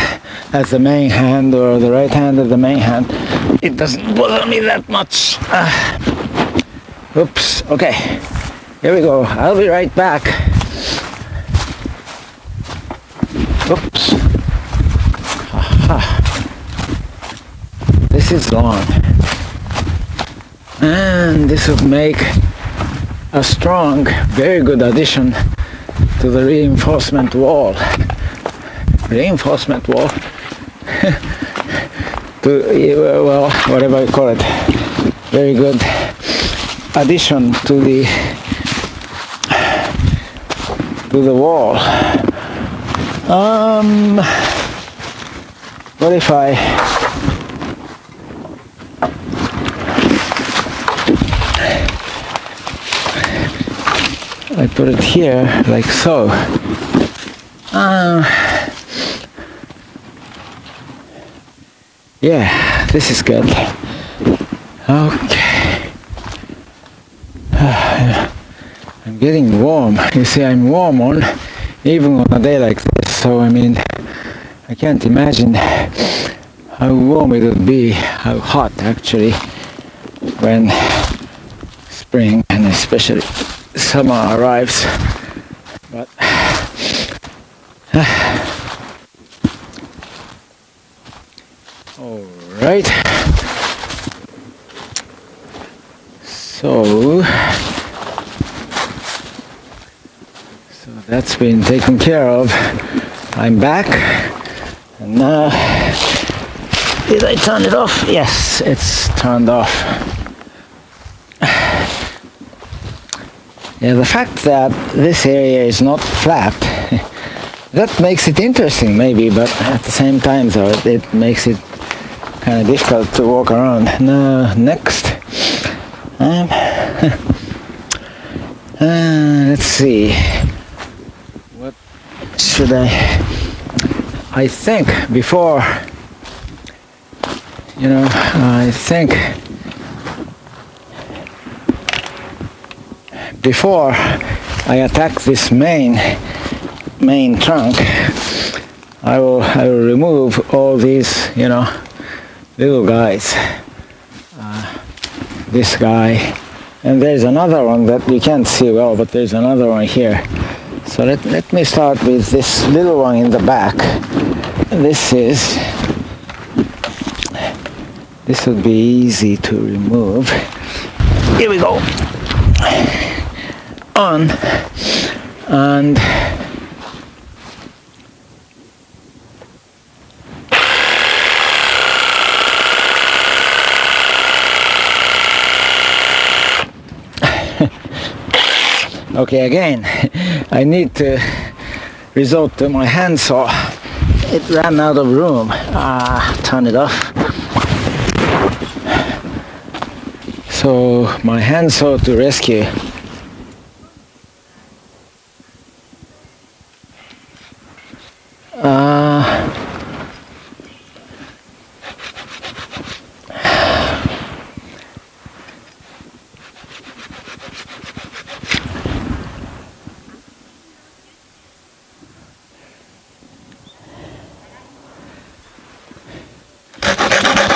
as the main hand or the right hand as the main hand, it doesn't bother me that much. Oops, okay, here we go. I'll be right back. Oops. This is long, and this would make a strong, very good addition to the reinforcement wall. Reinforcement wall? Well, whatever you call it. Very good addition to the wall. what if I put it here like so? Yeah, this is good. Okay. I'm getting warm. You see, I'm warm even on a day like this. So I mean, I can't imagine how warm it would be, how hot actually, when spring and especially summer arrives. But all right. So that's been taken care of. I'm back, and now, did I turn it off? Yes, it's turned off. Yeah, the fact that this area is not flat, that makes it interesting maybe, but at the same time though, it makes it kind of difficult to walk around. Now, next, let's see, what should I think before, I think before I attack this main trunk, I will remove all these, little guys. This guy, and there's another one that you can't see well, but there's another one here. So let me start with this little one in the back. This would be easy to remove. Here we go. On, and okay, again, I need to resort to my handsaw. It ran out of room. Turn it off. So my handsaw to rescue.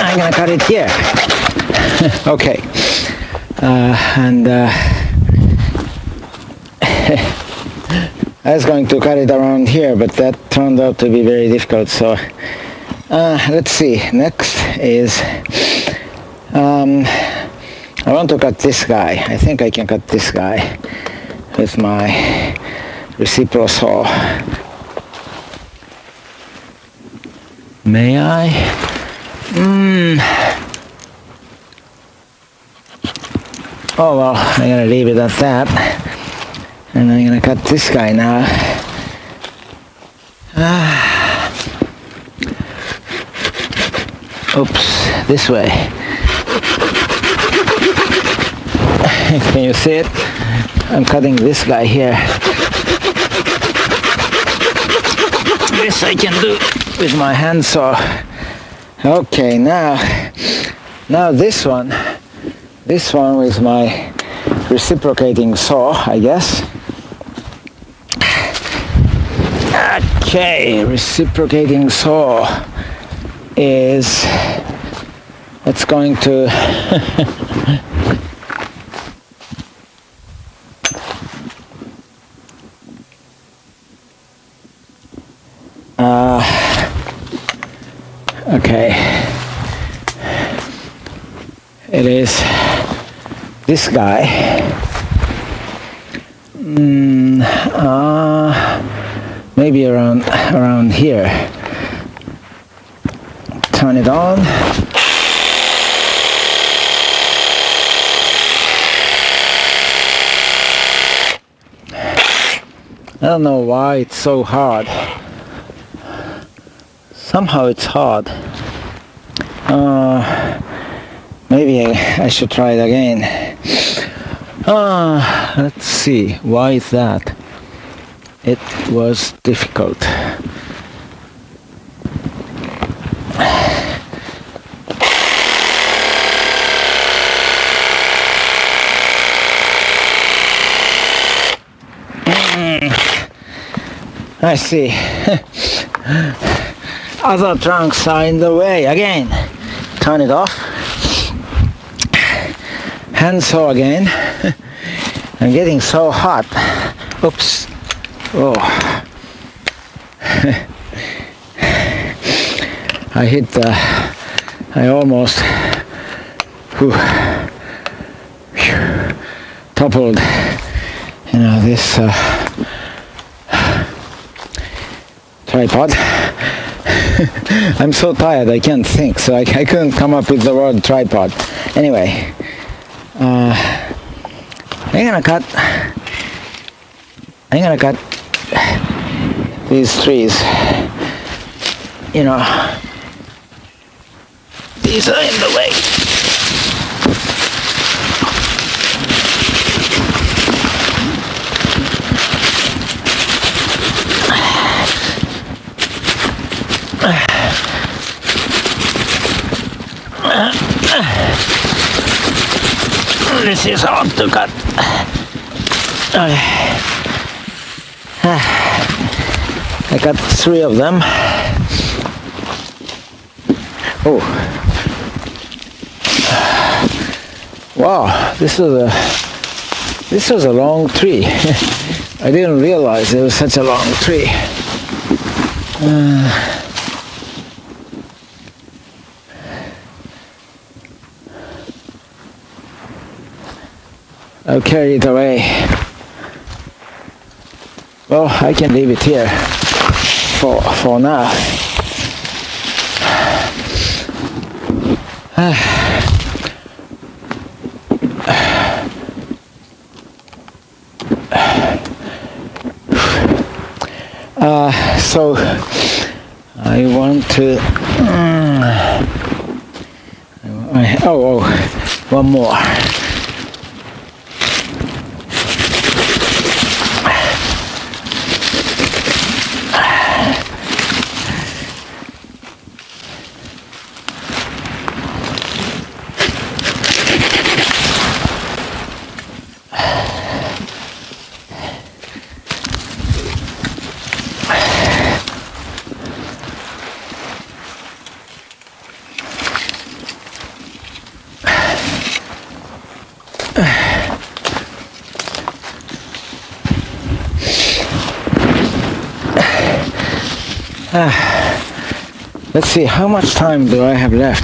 I'm gonna cut it here. Okay. I was going to cut it around here, but that turned out to be very difficult. So let's see. Next is I want to cut this guy. I think I can cut this guy with my reciprocal saw. May I? Oh well, I'm gonna leave it at that, and I'm gonna cut this guy now. Oops, this way. Can you see it? I'm cutting this guy here. This I can do with my handsaw. Okay, now this one with my reciprocating saw, I guess. Okay, reciprocating saw is, it's going to okay, it is this guy. Maybe around here. Turn it on. I don't know why it's so hard. Somehow it's hard. Maybe I should try it again. Let's see, why is that? It was difficult. I see. Other trunks are in the way again. Turn it off. Hand saw again. I'm getting so hot. Oops. Oh. I almost toppled, this tripod. I'm so tired I can't think, so I couldn't come up with the word tripod. Anyway, I'm gonna cut these trees. These are in the way. This is hard to cut. I got 3 of them. Oh, wow! This was a long tree. I didn't realize it was such a long tree. I'll carry it away. Well, I can leave it here for now. So I want to one more. Let's see, how much time do I have left?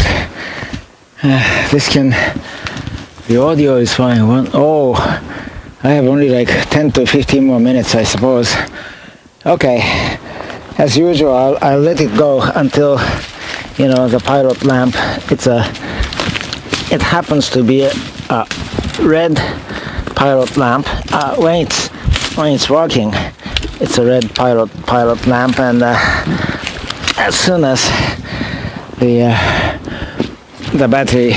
The audio is fine. I have only like 10 to 15 more minutes, I suppose. Okay, as usual, I'll let it go until, the pilot lamp. It happens to be a red pilot lamp. When it's working, it's a red pilot lamp, and as soon as the battery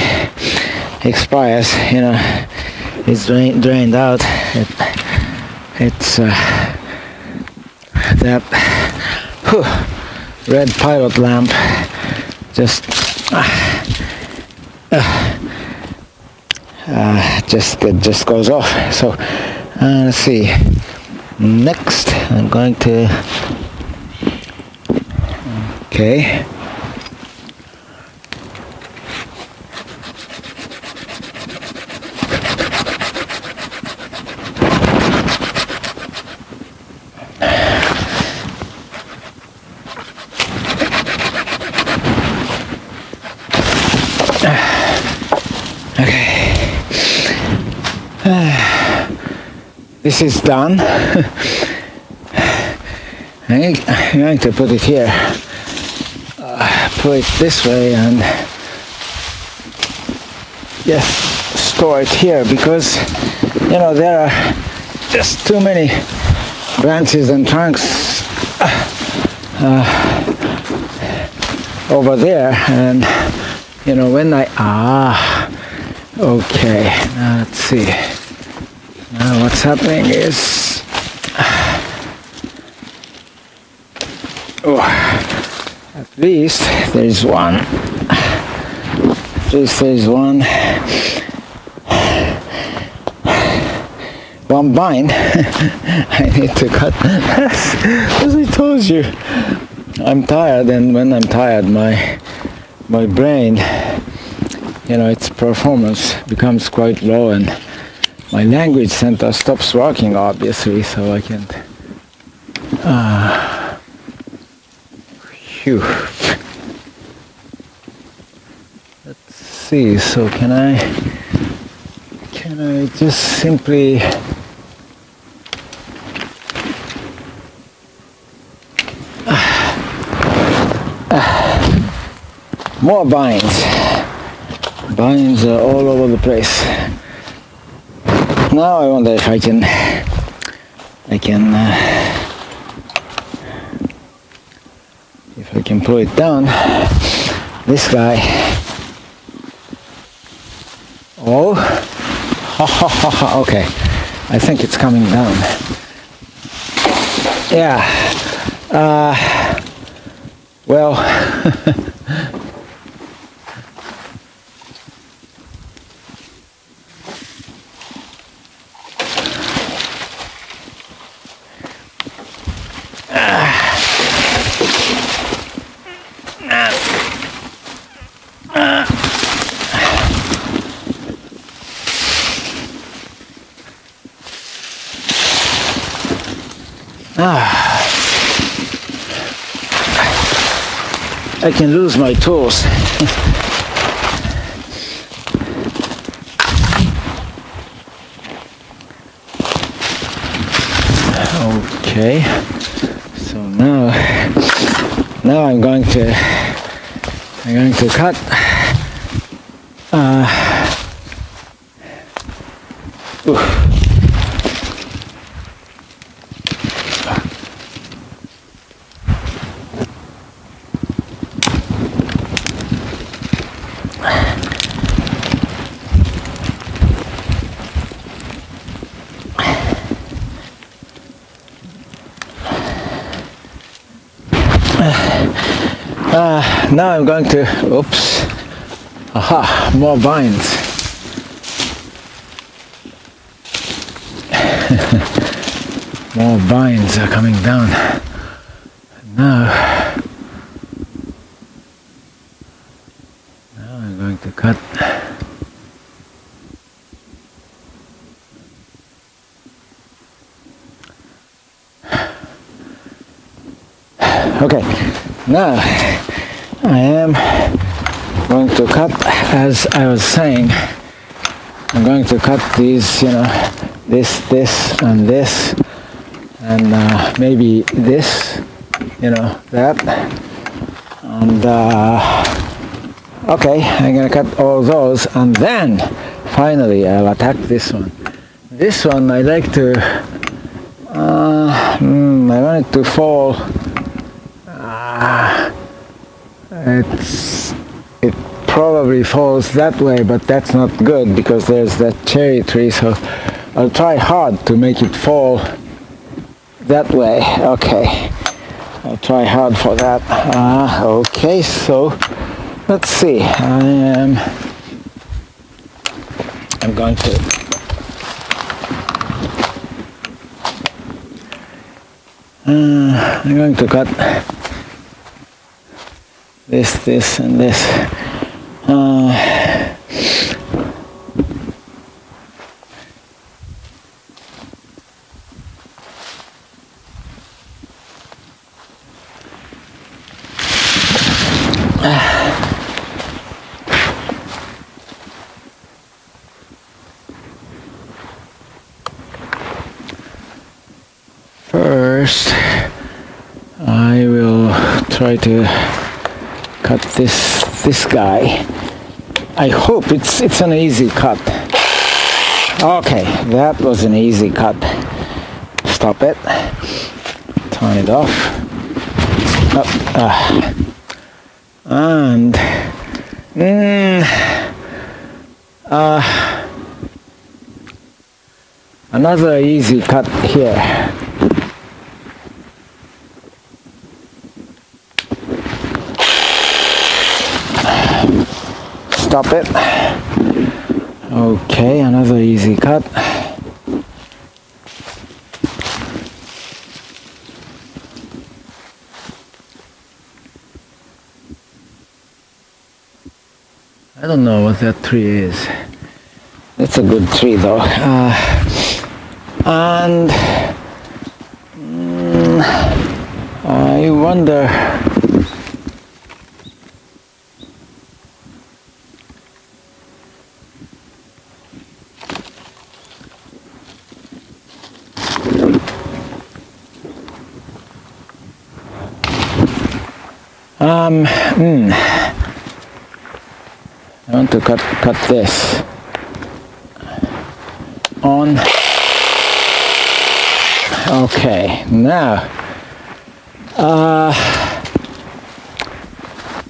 expires, it's drained out. It's that red pilot lamp just goes off. So let's see. Next, I'm going to. Okay. This is done. I'm going to put it here. Put it this way and just store it here, because there are just too many branches and trunks over there, and you know, when I okay, now let's see. Now what's happening is at least there's one. At least there's one vine I need to cut. As I told you, I'm tired, and when I'm tired, my brain, you know, its performance becomes quite low, and my language center stops working, obviously, so I can't. Phew. Let's see. So can I just simply more vines. Vines are all over the place. Now I wonder if I can pull it down. This guy. Oh, okay. I think it's coming down. Yeah. Well. I can lose my tools. Okay, so now I'm going to cut now I'm going to, oops, aha, more vines. More vines are coming down. Now I'm going to cut. Okay, now I am going to cut, as I was saying, I'm going to cut these, you know, this, and this, and maybe this, you know, that, and okay, I'm going to cut all those, and then finally I'll attack this one. This one I like to, I want it to fall. It probably falls that way, but that's not good because there's that cherry tree, so I'll try hard to make it fall that way. Okay, I'll try hard for that. Okay, so let's see. I'm going to cut this, and this. First, I will try to cut this guy. I hope it's an easy cut. Okay, that was an easy cut. Stop it. Turn it off. And another easy cut here. Stop it. Okay, another easy cut. I don't know what that tree is. It's a good tree though. And I wonder, I want to cut this on. Okay, now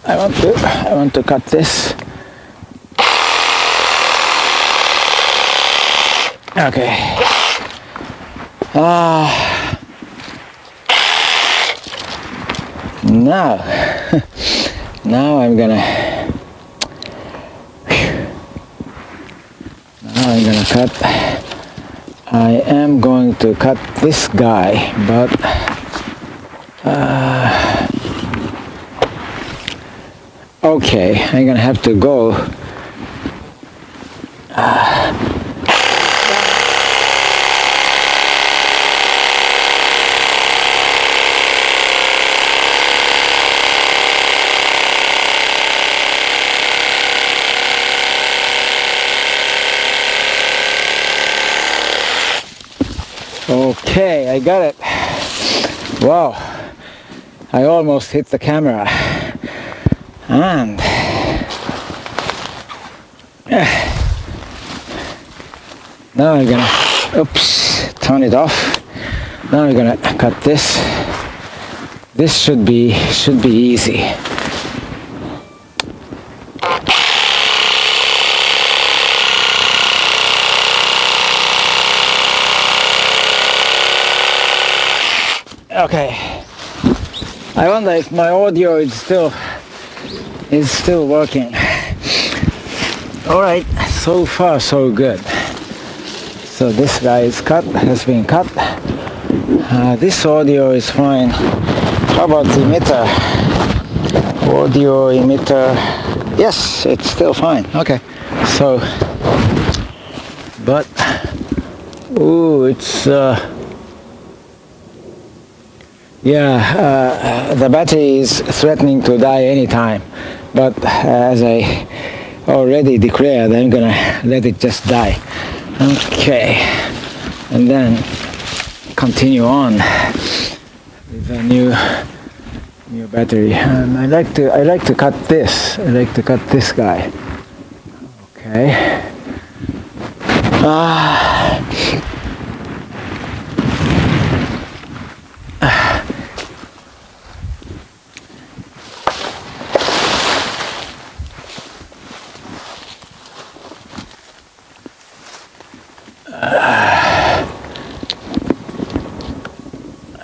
I want to cut this. Okay. Now I'm gonna cut. I am going to cut this guy, but okay, I'm gonna have to go. Okay, I got it. Wow, I almost hit the camera. And now I'm gonna, oops, turn it off. Now I'm gonna cut this. This should be easy. Okay, I wonder if my audio is still working. All right, so far so good. So this guy is has been cut. This audio is fine. How about the emitter? Audio emitter. Yes, it's still fine. Okay, so, but, ooh, it's. Yeah, the battery is threatening to die anytime, but as I already declared, I'm gonna let it just die. Okay, and then continue on with a new battery. And I like to cut this. I like to cut this guy. Okay.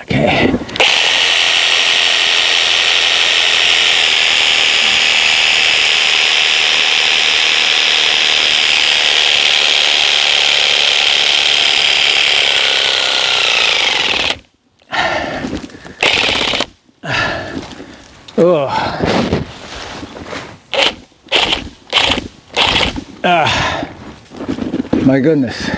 Okay. Oh. My goodness.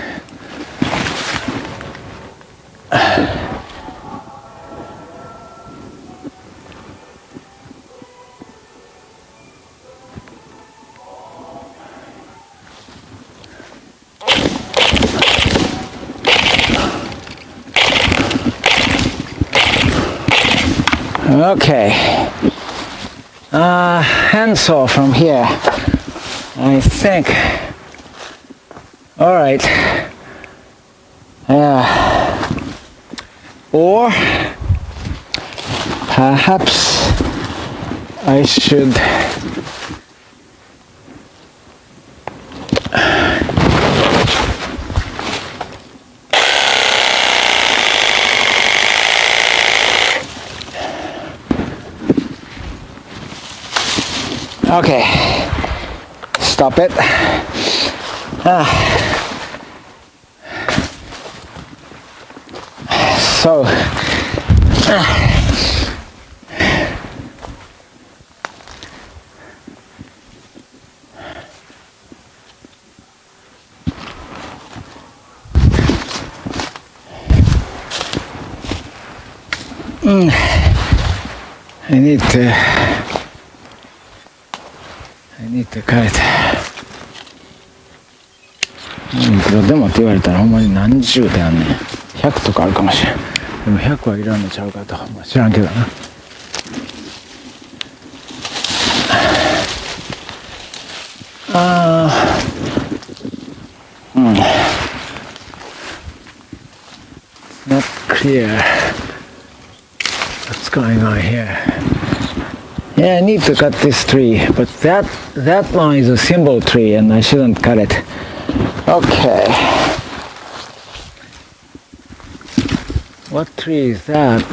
Okay, handsaw from here, I think. All right, or perhaps I should okay, stop it. So I need to cut it. いくらでもって言われたらほんまに何十であんねん。100とかあるかもしれん。でも100はいらんのちゃうかと、まあ、知らんけどな。It's not clear what's going on here. Yeah, I need to cut this tree, but that one is a symbol tree and I shouldn't cut it. Okay. What tree is that?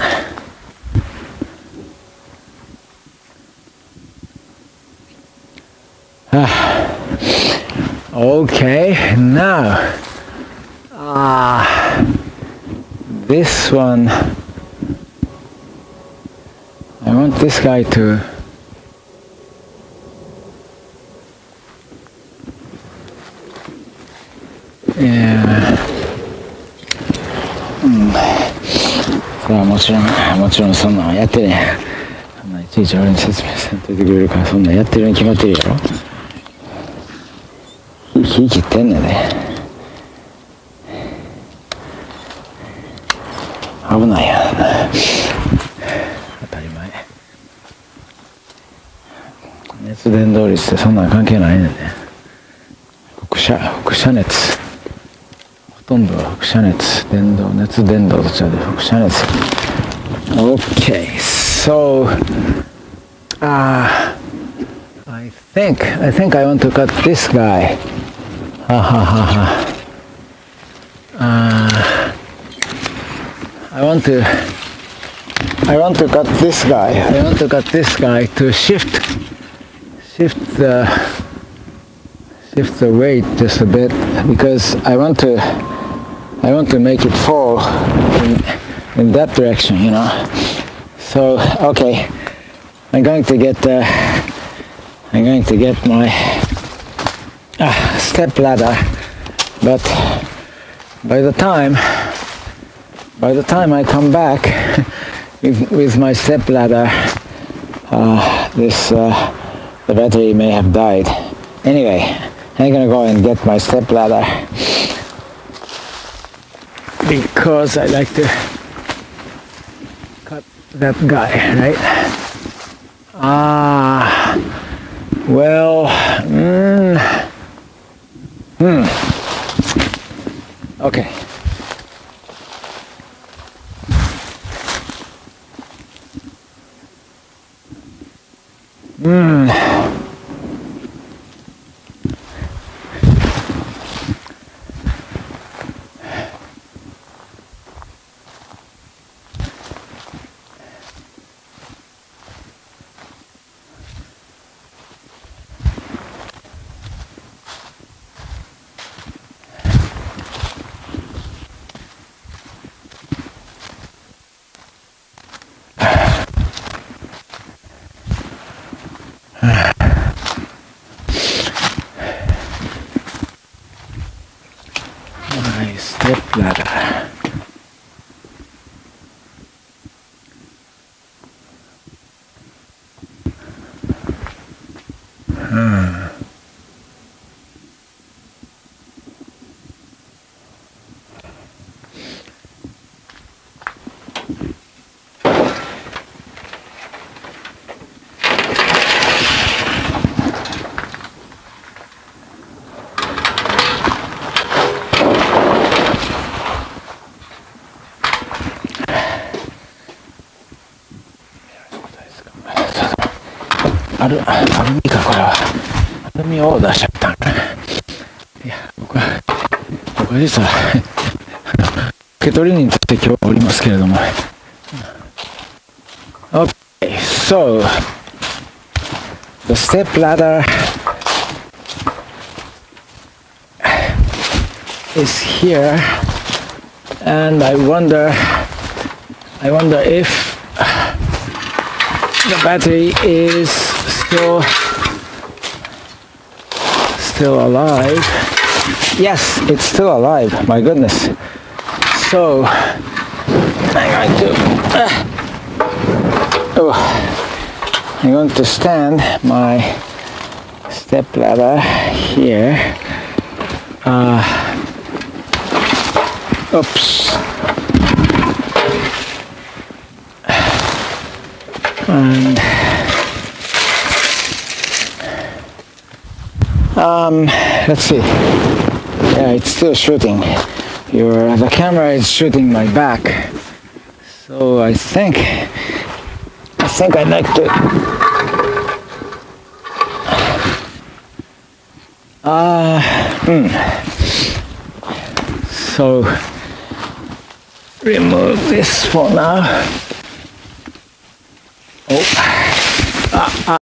Okay, now this one, I want this guy toさあもちろんそんなんやってね。そんないちいち俺に説明せんといてくれるからそんなんやってるに決まってるやろ。火切ってんねんね。危ないやん。当たり前。熱伝導率ってそんなん関係ないねんね。輻射熱。ほとんどは輻射熱、熱伝導と違って輻射熱。Okay, so I think I want to cut this guy. I want to cut this guy. I want to cut this guy to shift the weight just a bit because I want to make it fall in that direction, you know. So okay, I'm going to get my step ladder, but by the time I come back with my step ladder, the battery may have died. Anyway, I'm gonna go and get my step ladder because I like to cut that guy, right? Well, okay. My step ladder. アルミか、これは。アルミを出しちゃったんかな。いや、僕は実は受け取り人として今日はおりますけれども。Okay, so the step ladder is here, and I wonder if the battery is still alive. Yes, it's still alive. My goodness. So I'm going to stand my step ladder here. Oops. And let's see. Yeah, it's still shooting. The camera is shooting my back. So I think I'd like to so remove this for now.